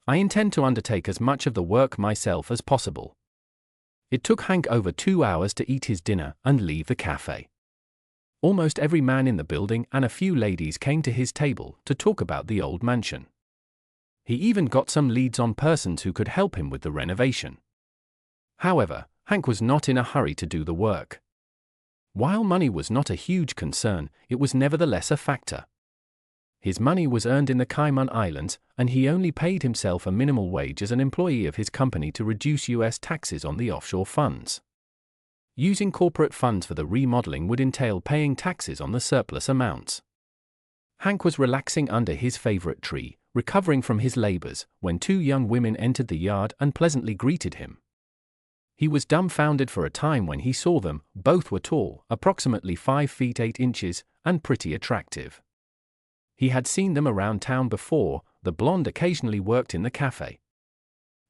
I intend to undertake as much of the work myself as possible. It took Hank over 2 hours to eat his dinner and leave the cafe. Almost every man in the building and a few ladies came to his table to talk about the old mansion. He even got some leads on persons who could help him with the renovation. However, Hank was not in a hurry to do the work. While money was not a huge concern, it was nevertheless a factor. His money was earned in the Cayman Islands, and he only paid himself a minimal wage as an employee of his company to reduce U.S. taxes on the offshore funds. Using corporate funds for the remodeling would entail paying taxes on the surplus amounts. Hank was relaxing under his favorite tree, recovering from his labors, when 2 young women entered the yard and pleasantly greeted him. He was dumbfounded for a time when he saw them. Both were tall, approximately 5 feet 8 inches, and pretty attractive. He had seen them around town before. The blonde occasionally worked in the cafe.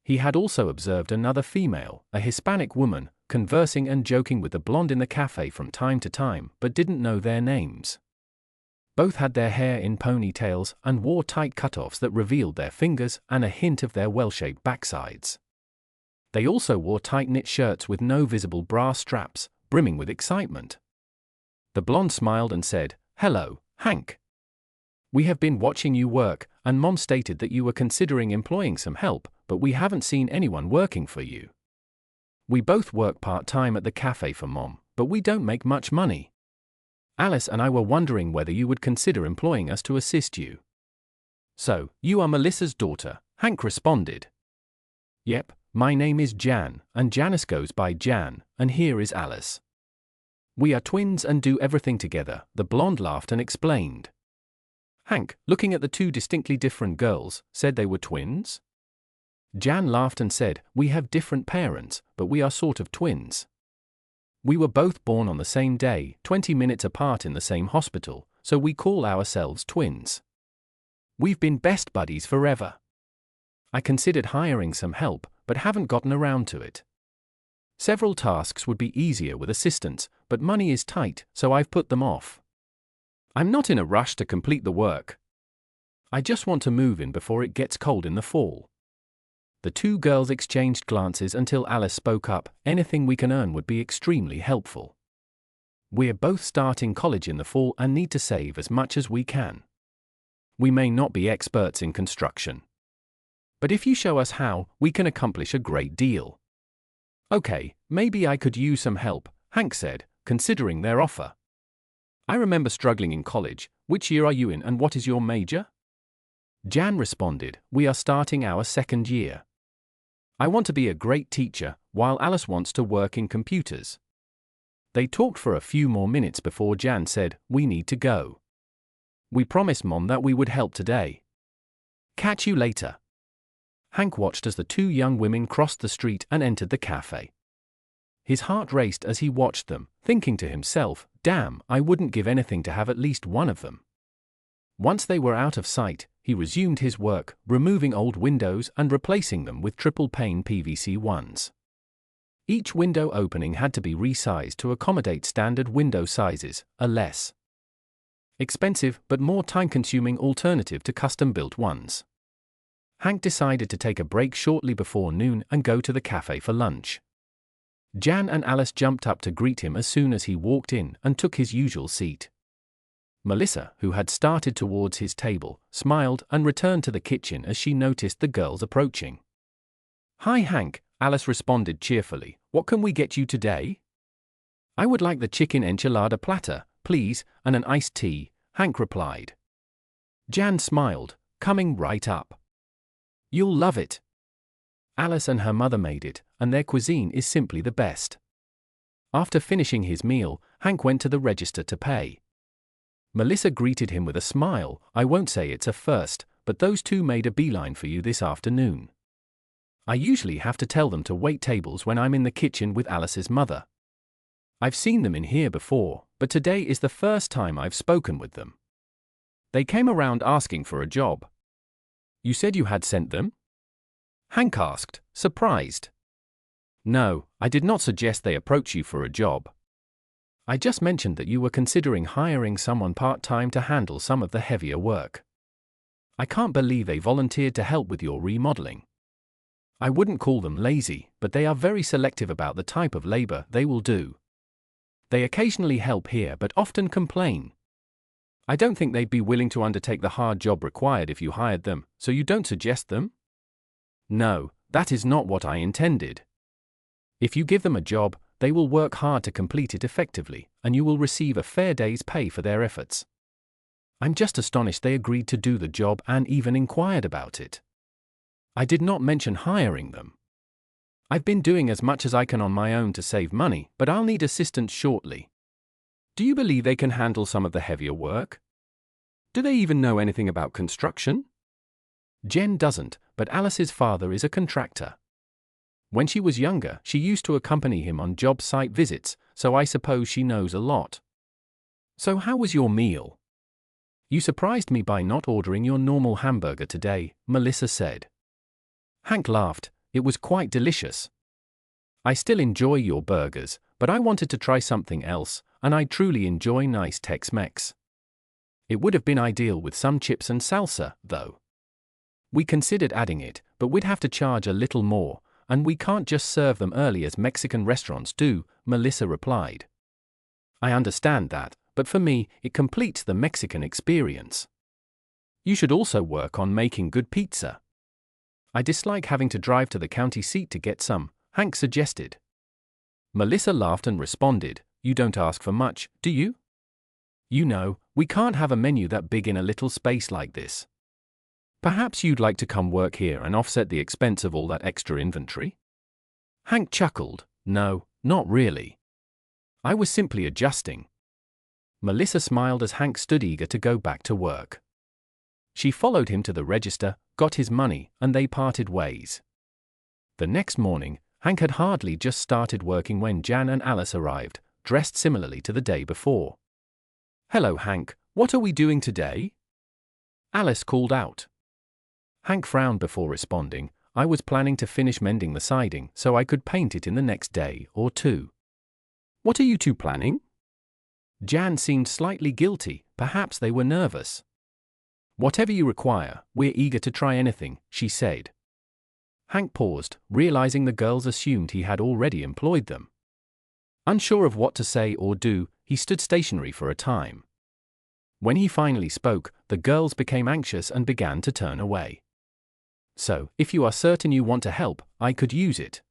He had also observed another female, a Hispanic woman, conversing and joking with the blonde in the cafe from time to time, but didn't know their names. Both had their hair in ponytails and wore tight cutoffs that revealed their fingers and a hint of their well-shaped backsides. They also wore tight-knit shirts with no visible bra straps, brimming with excitement. The blonde smiled and said, "Hello, Hank. We have been watching you work, and Mom stated that you were considering employing some help, but we haven't seen anyone working for you. We both work part-time at the cafe for Mom, but we don't make much money. Alice and I were wondering whether you would consider employing us to assist you. So, you are Melissa's daughter, Hank responded. Yep, my name is Jan, and Janice goes by Jan, and here is Alice. We are twins and do everything together, the blonde laughed and explained. Hank, looking at the two distinctly different girls, said they were twins? Jan laughed and said, we have different parents, but we are sort of twins. We were both born on the same day, 20 minutes apart in the same hospital, so we call ourselves twins. We've been best buddies forever. I considered hiring some help, but haven't gotten around to it. Several tasks would be easier with assistance, but money is tight, so I've put them off. I'm not in a rush to complete the work. I just want to move in before it gets cold in the fall. The two girls exchanged glances until Alice spoke up. Anything we can earn would be extremely helpful. We're both starting college in the fall and need to save as much as we can. We may not be experts in construction, but if you show us how, we can accomplish a great deal. Okay, maybe I could use some help, Hank said, considering their offer. I remember struggling in college. Which year are you in and what is your major? Jan responded, we are starting our second year. I want to be a great teacher, while Alice wants to work in computers. They talked for a few more minutes before Jan said, we need to go. We promised Mom that we would help today. Catch you later. Hank watched as the two young women crossed the street and entered the cafe. His heart raced as he watched them, thinking to himself, damn, I wouldn't give anything to have at least one of them. Once they were out of sight, he resumed his work, removing old windows and replacing them with triple-pane PVC ones. Each window opening had to be resized to accommodate standard window sizes, a less expensive but more time-consuming alternative to custom-built ones. Hank decided to take a break shortly before noon and go to the cafe for lunch. Jan and Alice jumped up to greet him as soon as he walked in and took his usual seat. Melissa, who had started towards his table, smiled and returned to the kitchen as she noticed the girls approaching. Hi Hank, Alice responded cheerfully. What can we get you today? I would like the chicken enchilada platter, please, and an iced tea, Hank replied. Jan smiled, coming right up. You'll love it. Alice and her mother made it, and their cuisine is simply the best. After finishing his meal, Hank went to the register to pay. Melissa greeted him with a smile. I won't say it's a first, but those two made a beeline for you this afternoon. I usually have to tell them to wait tables when I'm in the kitchen with Alice's mother. I've seen them in here before, but today is the first time I've spoken with them. They came around asking for a job. You said you had sent them? Hank asked, surprised. No, I did not suggest they approach you for a job. I just mentioned that you were considering hiring someone part-time to handle some of the heavier work. I can't believe they volunteered to help with your remodeling. I wouldn't call them lazy, but they are very selective about the type of labor they will do. They occasionally help here but often complain. I don't think they'd be willing to undertake the hard job required if you hired them, so you don't suggest them? No, that is not what I intended. If you give them a job, they will work hard to complete it effectively, and you will receive a fair day's pay for their efforts. I'm just astonished they agreed to do the job and even inquired about it. I did not mention hiring them. I've been doing as much as I can on my own to save money, but I'll need assistance shortly. Do you believe they can handle some of the heavier work? Do they even know anything about construction? Jen doesn't, but Alice's father is a contractor. When she was younger, she used to accompany him on job site visits, so I suppose she knows a lot. So how was your meal? You surprised me by not ordering your normal hamburger today, Melissa said. Hank laughed. It was quite delicious. I still enjoy your burgers, but I wanted to try something else, and I truly enjoy nice Tex-Mex. It would have been ideal with some chips and salsa, though. We considered adding it, but we'd have to charge a little more, and we can't just serve them early as Mexican restaurants do, Melissa replied. I understand that, but for me, it completes the Mexican experience. You should also work on making good pizza. I dislike having to drive to the county seat to get some, Hank suggested. Melissa laughed and responded, You don't ask for much, do you? You know, we can't have a menu that big in a little space like this. Perhaps you'd like to come work here and offset the expense of all that extra inventory? Hank chuckled, No, not really. I was simply adjusting. Melissa smiled as Hank stood eager to go back to work. She followed him to the register, got his money, and they parted ways. The next morning, Hank had hardly just started working when Jan and Alice arrived, dressed similarly to the day before. Hello, Hank, what are we doing today? Alice called out. Hank frowned before responding, I was planning to finish mending the siding so I could paint it in the next day or two. What are you two planning? Jan seemed slightly guilty, perhaps they were nervous. Whatever you require, we're eager to try anything, she said. Hank paused, realizing the girls assumed he had already employed them. Unsure of what to say or do, he stood stationary for a time. When he finally spoke, the girls became anxious and began to turn away. So, if you are certain you want to help, I could use it.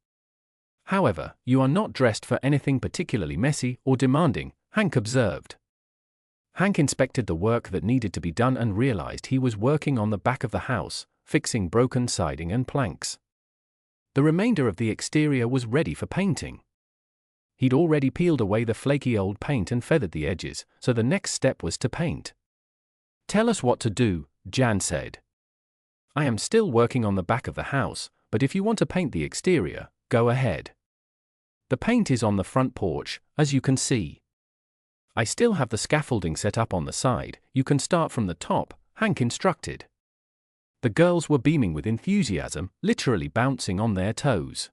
However, you are not dressed for anything particularly messy or demanding, Hank observed. Hank inspected the work that needed to be done and realized he was working on the back of the house, fixing broken siding and planks. The remainder of the exterior was ready for painting. He'd already peeled away the flaky old paint and feathered the edges, so the next step was to paint. Tell us what to do, Jan said. I am still working on the back of the house, but if you want to paint the exterior, go ahead. The paint is on the front porch, as you can see. I still have the scaffolding set up on the side, you can start from the top, Hank instructed. The girls were beaming with enthusiasm, literally bouncing on their toes.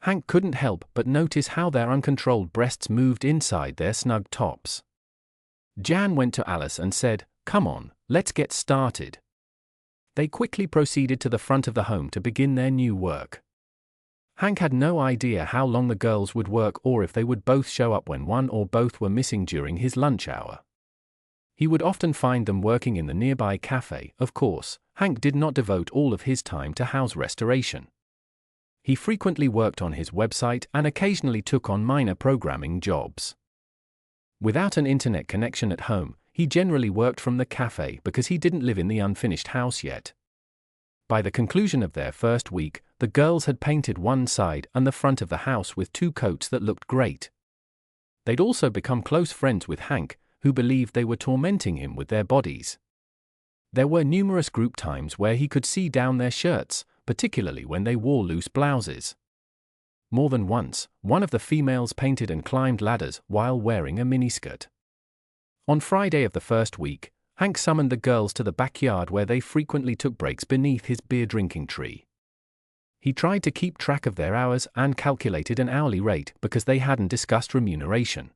Hank couldn't help but notice how their uncontrolled breasts moved inside their snug tops. Jan went to Alice and said, Come on, let's get started. They quickly proceeded to the front of the home to begin their new work. Hank had no idea how long the girls would work or if they would both show up when one or both were missing during his lunch hour. He would often find them working in the nearby cafe. Of course, Hank did not devote all of his time to house restoration. He frequently worked on his website and occasionally took on minor programming jobs. Without an internet connection at home, he generally worked from the cafe because he didn't live in the unfinished house yet. By the conclusion of their first week, the girls had painted one side and the front of the house with 2 coats that looked great. They'd also become close friends with Hank, who believed they were tormenting him with their bodies. There were numerous group times where he could see down their shirts, particularly when they wore loose blouses. More than once, one of the females painted and climbed ladders while wearing a miniskirt. On Friday of the first week, Hank summoned the girls to the backyard where they frequently took breaks beneath his beer-drinking tree. He tried to keep track of their hours and calculated an hourly rate because they hadn't discussed remuneration.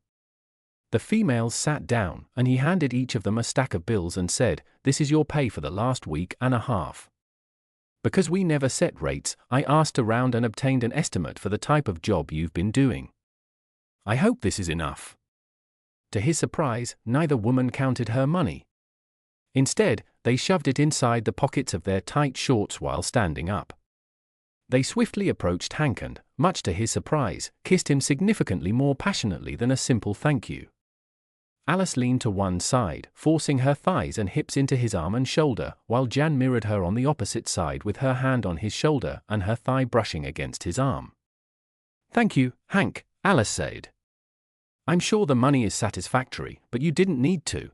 The females sat down, and he handed each of them a stack of bills and said, This is your pay for the last week and a half. Because we never set rates, I asked around and obtained an estimate for the type of job you've been doing. I hope this is enough. To his surprise, neither woman counted her money. Instead, they shoved it inside the pockets of their tight shorts while standing up. They swiftly approached Hank and, much to his surprise, kissed him significantly more passionately than a simple thank you. Alice leaned to one side, forcing her thighs and hips into his arm and shoulder, while Jan mirrored her on the opposite side with her hand on his shoulder and her thigh brushing against his arm. Thank you, Hank, Alice said. I'm sure the money is satisfactory, but you didn't need to.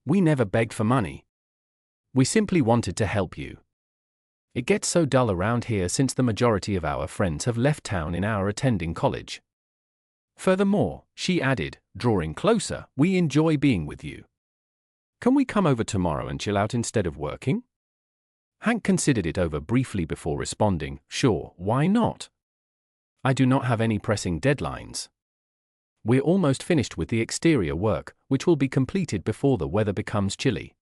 We never begged for money. We simply wanted to help you. It gets so dull around here since the majority of our friends have left town in our attending college. Furthermore, she added, drawing closer, we enjoy being with you. Can we come over tomorrow and chill out instead of working? Hank considered it over briefly before responding, sure, why not? I do not have any pressing deadlines. We're almost finished with the exterior work, which will be completed before the weather becomes chilly.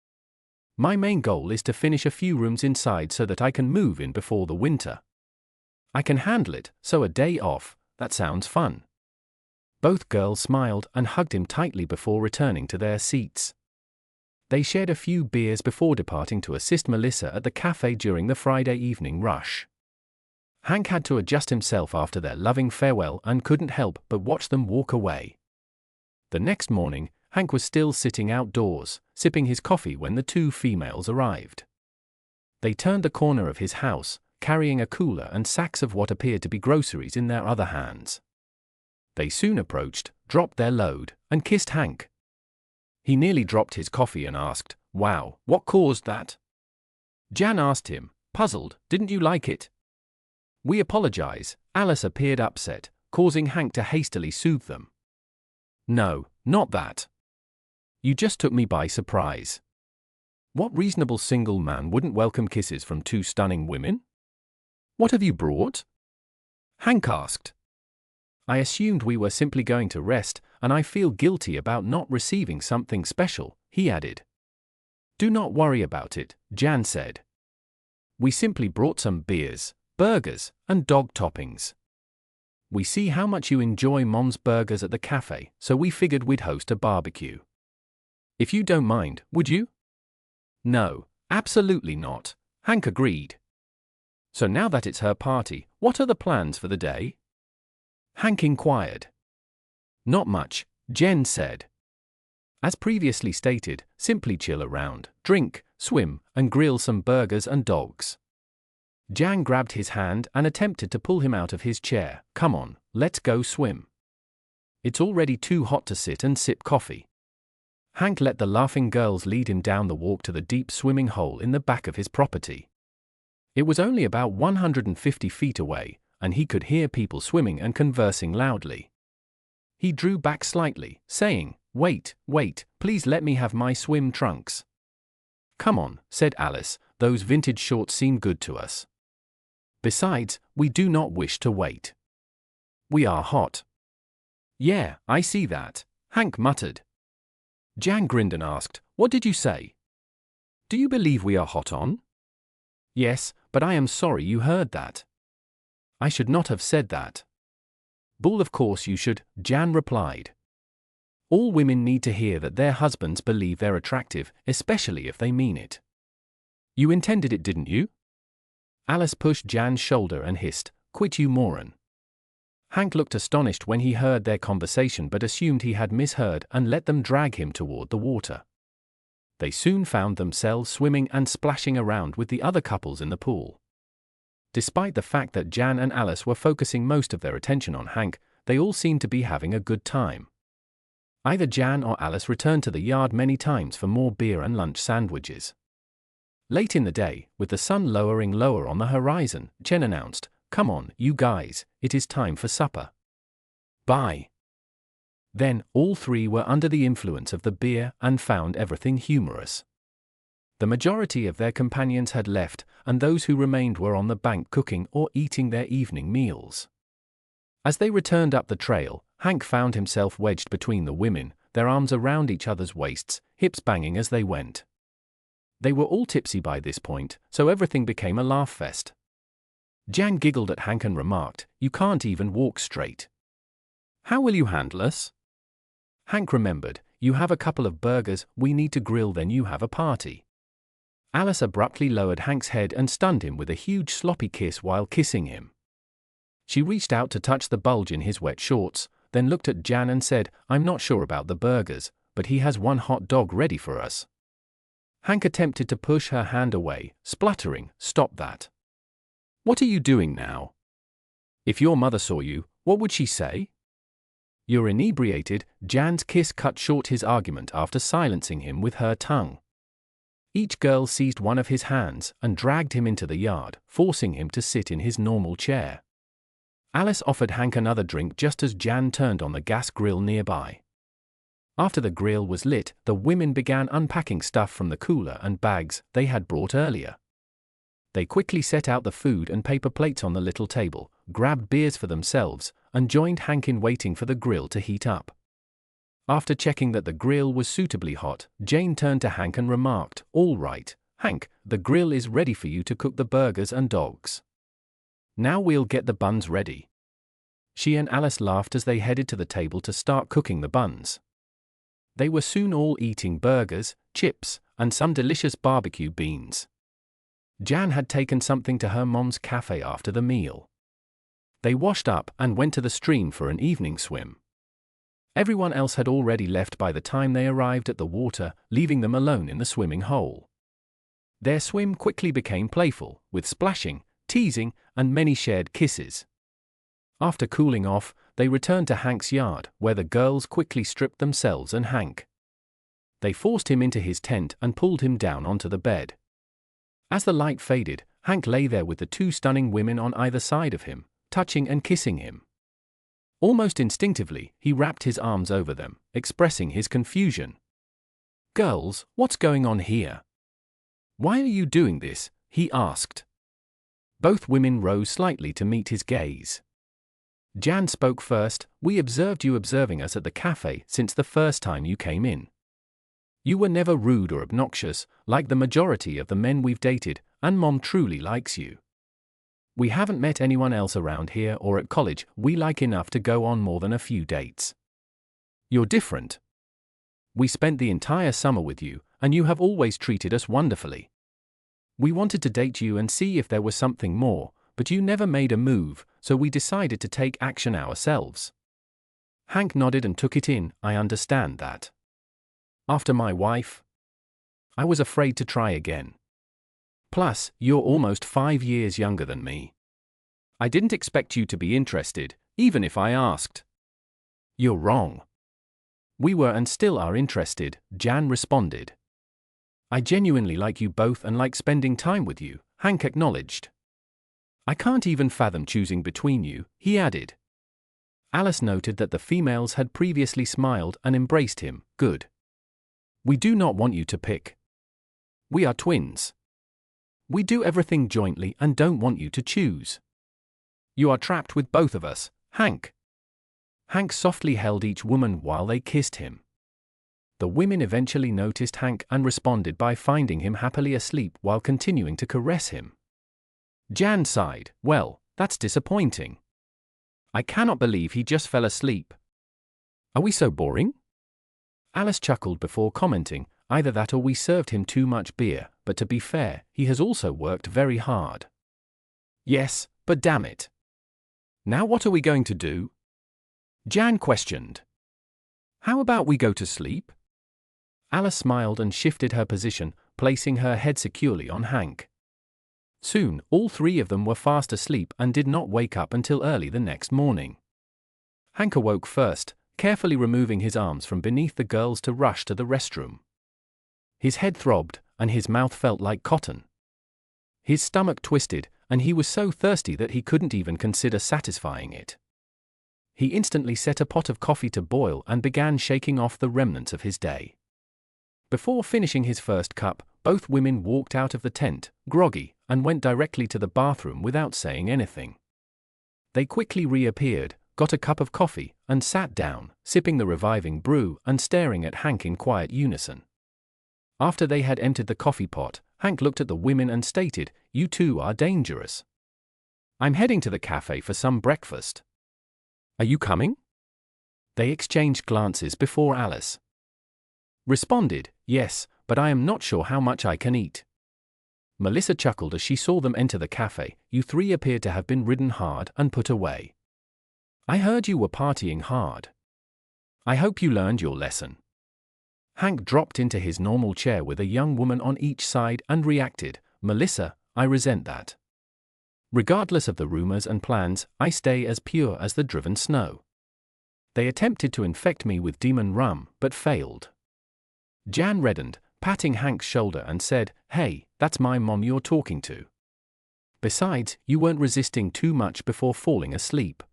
My main goal is to finish a few rooms inside so that I can move in before the winter. I can handle it, so a day off, that sounds fun. Both girls smiled and hugged him tightly before returning to their seats. They shared a few beers before departing to assist Melissa at the cafe during the Friday evening rush. Hank had to adjust himself after their loving farewell and couldn't help but watch them walk away. The next morning, Hank was still sitting outdoors, sipping his coffee when the two females arrived. They turned the corner of his house, carrying a cooler and sacks of what appeared to be groceries in their other hands. They soon approached, dropped their load, and kissed Hank. He nearly dropped his coffee and asked, "Wow, what caused that?" Jan asked him, puzzled, "Didn't you like it?" "We apologize." Alice appeared upset, causing Hank to hastily soothe them. "No, not that. You just took me by surprise. What reasonable single man wouldn't welcome kisses from two stunning women? What have you brought?" Hank asked. "I assumed we were simply going to rest, and I feel guilty about not receiving something special," he added. "Do not worry about it," Jan said. "We simply brought some beers, burgers, and dog toppings. We see how much you enjoy Mom's burgers at the cafe, so we figured we'd host a barbecue. If you don't mind, would you?" "No, absolutely not," Hank agreed. "So now that it's her party, what are the plans for the day?" Hank inquired. "Not much," Jen said. "As previously stated, simply chill around, drink, swim, and grill some burgers and dogs." Jan grabbed his hand and attempted to pull him out of his chair. "Come on, let's go swim. It's already too hot to sit and sip coffee." Hank let the laughing girls lead him down the walk to the deep swimming hole in the back of his property. It was only about 150 feet away, and he could hear people swimming and conversing loudly. He drew back slightly, saying, Wait, please let me have my swim trunks." "Come on," said Alice, "those vintage shorts seem good to us. Besides, we do not wish to wait. We are hot." "Yeah, I see that," Hank muttered. Jan grinned and asked, "What did you say? Do you believe we are hot on?" "Yes, but I am sorry you heard that. I should not have said that." "Bull, of course you should," Jan replied. "All women need to hear that their husbands believe they're attractive, especially if they mean it." "You intended it, didn't you?" Alice pushed Jan's shoulder and hissed, "Quit, you moron." Hank looked astonished when he heard their conversation but assumed he had misheard and let them drag him toward the water. They soon found themselves swimming and splashing around with the other couples in the pool. Despite the fact that Jan and Alice were focusing most of their attention on Hank, they all seemed to be having a good time. Either Jan or Alice returned to the yard many times for more beer and lunch sandwiches. Late in the day, with the sun lowering lower on the horizon, Jen announced, "Come on, you guys, it is time for supper. Bye." Then, all three were under the influence of the beer and found everything humorous. The majority of their companions had left, and those who remained were on the bank cooking or eating their evening meals. As they returned up the trail, Hank found himself wedged between the women, their arms around each other's waists, hips banging as they went. They were all tipsy by this point, so everything became a laugh fest. Jan giggled at Hank and remarked, "You can't even walk straight. How will you handle us?" Hank remembered, "You have a couple of burgers we need to grill, then you have a party." Alice abruptly lowered Hank's head and stunned him with a huge sloppy kiss while kissing him. She reached out to touch the bulge in his wet shorts, then looked at Jan and said, "I'm not sure about the burgers, but he has one hot dog ready for us." Hank attempted to push her hand away, spluttering, "Stop that. What are you doing now? If your mother saw you, what would she say?" "You're inebriated." Jan's kiss cut short his argument after silencing him with her tongue. Each girl seized one of his hands and dragged him into the yard, forcing him to sit in his normal chair. Alice offered Hank another drink just as Jan turned on the gas grill nearby. After the grill was lit, the women began unpacking stuff from the cooler and bags they had brought earlier. They quickly set out the food and paper plates on the little table, grabbed beers for themselves, and joined Hank in waiting for the grill to heat up. After checking that the grill was suitably hot, Jane turned to Hank and remarked, "All right, Hank, the grill is ready for you to cook the burgers and dogs. Now we'll get the buns ready." She and Alice laughed as they headed to the table to start cooking the buns. They were soon all eating burgers, chips, and some delicious barbecue beans. Jan had taken something to her mom's cafe after the meal. They washed up and went to the stream for an evening swim. Everyone else had already left by the time they arrived at the water, leaving them alone in the swimming hole. Their swim quickly became playful, with splashing, teasing, and many shared kisses. After cooling off, they returned to Hank's yard, where the girls quickly stripped themselves and Hank. They forced him into his tent and pulled him down onto the bed. As the light faded, Hank lay there with the two stunning women on either side of him, touching and kissing him. Almost instinctively, he wrapped his arms over them, expressing his confusion. "Girls, what's going on here? Why are you doing this?" he asked. Both women rose slightly to meet his gaze. Jan spoke first. "We observed you observing us at the cafe since the first time you came in. You were never rude or obnoxious, like the majority of the men we've dated, and Mom truly likes you. We haven't met anyone else around here or at college we like enough to go on more than a few dates. You're different. We spent the entire summer with you, and you have always treated us wonderfully. We wanted to date you and see if there was something more, but you never made a move, so we decided to take action ourselves." Hank nodded and took it in. "I understand that. After my wife, I was afraid to try again. Plus, you're almost 5 years younger than me. I didn't expect you to be interested, even if I asked." "You're wrong. We were and still are interested," Jan responded. "I genuinely like you both and like spending time with you," Hank acknowledged. "I can't even fathom choosing between you," he added. Alice noted that the females had previously smiled and embraced him. "Good. We do not want you to pick. We are twins. We do everything jointly and don't want you to choose. You are trapped with both of us, Hank." Hank softly held each woman while they kissed him. The women eventually noticed Hank and responded by finding him happily asleep while continuing to caress him. Jan sighed. "Well, that's disappointing. I cannot believe he just fell asleep. Are we so boring?" Alice chuckled before commenting, "Either that or we served him too much beer, but to be fair, he has also worked very hard." "Yes, but damn it. Now what are we going to do?" Jan questioned. "How about we go to sleep?" Alice smiled and shifted her position, placing her head securely on Hank. Soon, all three of them were fast asleep and did not wake up until early the next morning. Hank awoke first, carefully removing his arms from beneath the girls to rush to the restroom. His head throbbed, and his mouth felt like cotton. His stomach twisted, and he was so thirsty that he couldn't even consider satisfying it. He instantly set a pot of coffee to boil and began shaking off the remnants of his day. Before finishing his first cup, both women walked out of the tent, groggy, and went directly to the bathroom without saying anything. They quickly reappeared, got a cup of coffee, and sat down, sipping the reviving brew and staring at Hank in quiet unison. After they had emptied the coffee pot, Hank looked at the women and stated, "You two are dangerous. I'm heading to the cafe for some breakfast. Are you coming?" They exchanged glances before Alice responded, "Yes, but I am not sure how much I can eat." Melissa chuckled as she saw them enter the cafe. "You three appear to have been ridden hard and put away. I heard you were partying hard. I hope you learned your lesson." Hank dropped into his normal chair with a young woman on each side and reacted, "Melissa, I resent that. Regardless of the rumors and plans, I stay as pure as the driven snow. They attempted to infect me with demon rum, but failed." Jan reddened, patting Hank's shoulder and said, "Hey, that's my mom you're talking to. Besides, you weren't resisting too much before falling asleep."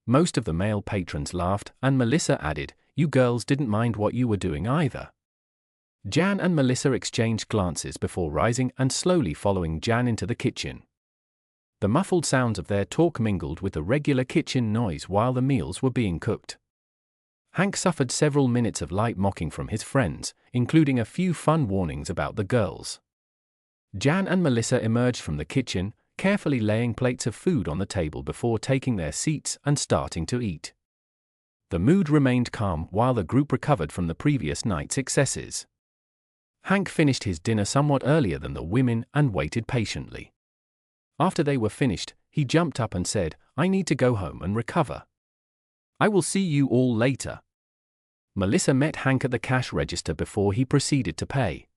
Most of the male patrons laughed, and Melissa added, "You girls didn't mind what you were doing either." Jan and Melissa exchanged glances before rising and slowly following Jan into the kitchen. The muffled sounds of their talk mingled with the regular kitchen noise while the meals were being cooked. Hank suffered several minutes of light mocking from his friends, including a few fun warnings about the girls. Jan and Melissa emerged from the kitchen, carefully laying plates of food on the table before taking their seats and starting to eat. The mood remained calm while the group recovered from the previous night's excesses. Hank finished his dinner somewhat earlier than the women and waited patiently. After they were finished, he jumped up and said, "I need to go home and recover. I will see you all later." Melissa met Hank at the cash register before he proceeded to pay.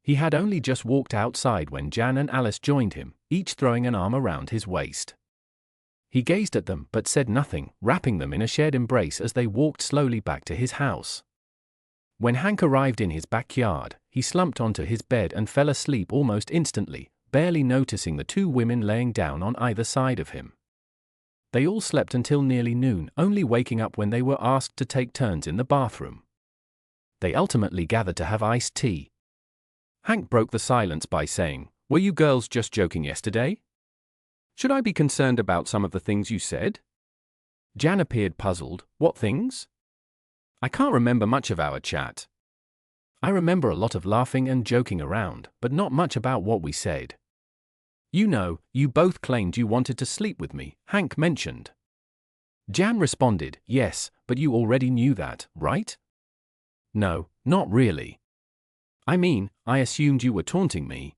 He had only just walked outside when Jan and Alice joined him, each throwing an arm around his waist. He gazed at them but said nothing, wrapping them in a shared embrace as they walked slowly back to his house. When Hank arrived in his backyard, he slumped onto his bed and fell asleep almost instantly, barely noticing the two women laying down on either side of him. They all slept until nearly noon, only waking up when they were asked to take turns in the bathroom. They ultimately gathered to have iced tea. Hank broke the silence by saying, "Were you girls just joking yesterday? Should I be concerned about some of the things you said?" Jan appeared puzzled. "What things? I can't remember much of our chat. I remember a lot of laughing and joking around, but not much about what we said." "You know, you both claimed you wanted to sleep with me," Hank mentioned. Jan responded, "Yes, but you already knew that, right?" "No, not really. I mean, I assumed you were taunting me.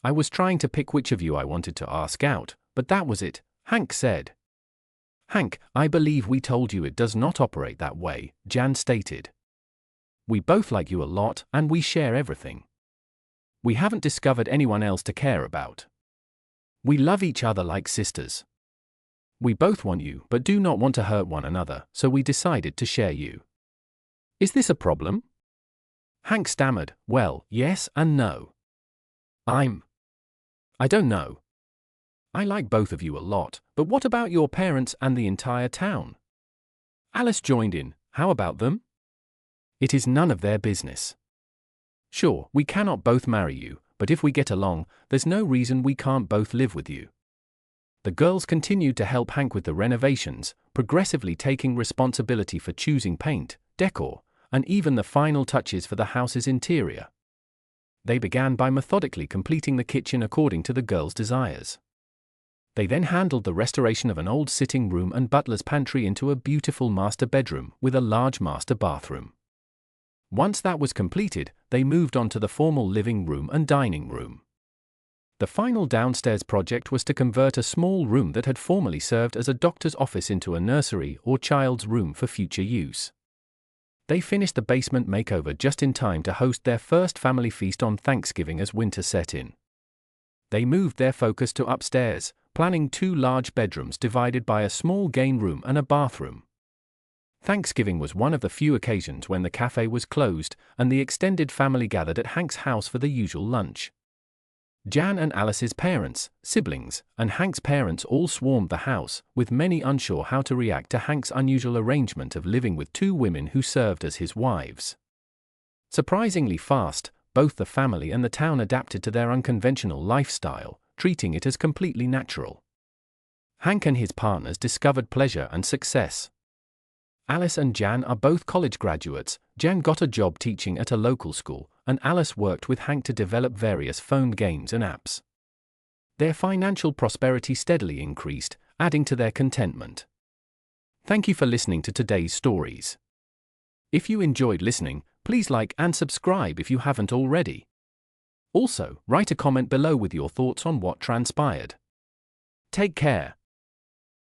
I was trying to pick which of you I wanted to ask out, but that was it," Hank said. "Hank, I believe we told you it does not operate that way," Jan stated. "We both like you a lot, and we share everything. We haven't discovered anyone else to care about. We love each other like sisters. We both want you but do not want to hurt one another, so we decided to share you. Is this a problem?" Hank stammered, "Well, yes and no. I don't know. I like both of you a lot, but what about your parents and the entire town?" Alice joined in, "How about them? It is none of their business. Sure, we cannot both marry you, but if we get along, there's no reason we can't both live with you." The girls continued to help Hank with the renovations, progressively taking responsibility for choosing paint, decor, and even the final touches for the house's interior. They began by methodically completing the kitchen according to the girls' desires. They then handled the restoration of an old sitting room and butler's pantry into a beautiful master bedroom with a large master bathroom. Once that was completed, they moved on to the formal living room and dining room. The final downstairs project was to convert a small room that had formerly served as a doctor's office into a nursery or child's room for future use. They finished the basement makeover just in time to host their first family feast on Thanksgiving as winter set in. They moved their focus to upstairs, planning 2 large bedrooms divided by a small game room and a bathroom. Thanksgiving was one of the few occasions when the cafe was closed, and the extended family gathered at Hank's house for the usual lunch. Jan and Alice's parents, siblings, and Hank's parents all swarmed the house, with many unsure how to react to Hank's unusual arrangement of living with 2 women who served as his wives. Surprisingly fast, both the family and the town adapted to their unconventional lifestyle, treating it as completely natural. Hank and his partners discovered pleasure and success. Alice and Jan are both college graduates. Jan got a job teaching at a local school, and Alice worked with Hank to develop various phone games and apps. Their financial prosperity steadily increased, adding to their contentment. Thank you for listening to today's stories. If you enjoyed listening, please like and subscribe if you haven't already. Also, write a comment below with your thoughts on what transpired. Take care.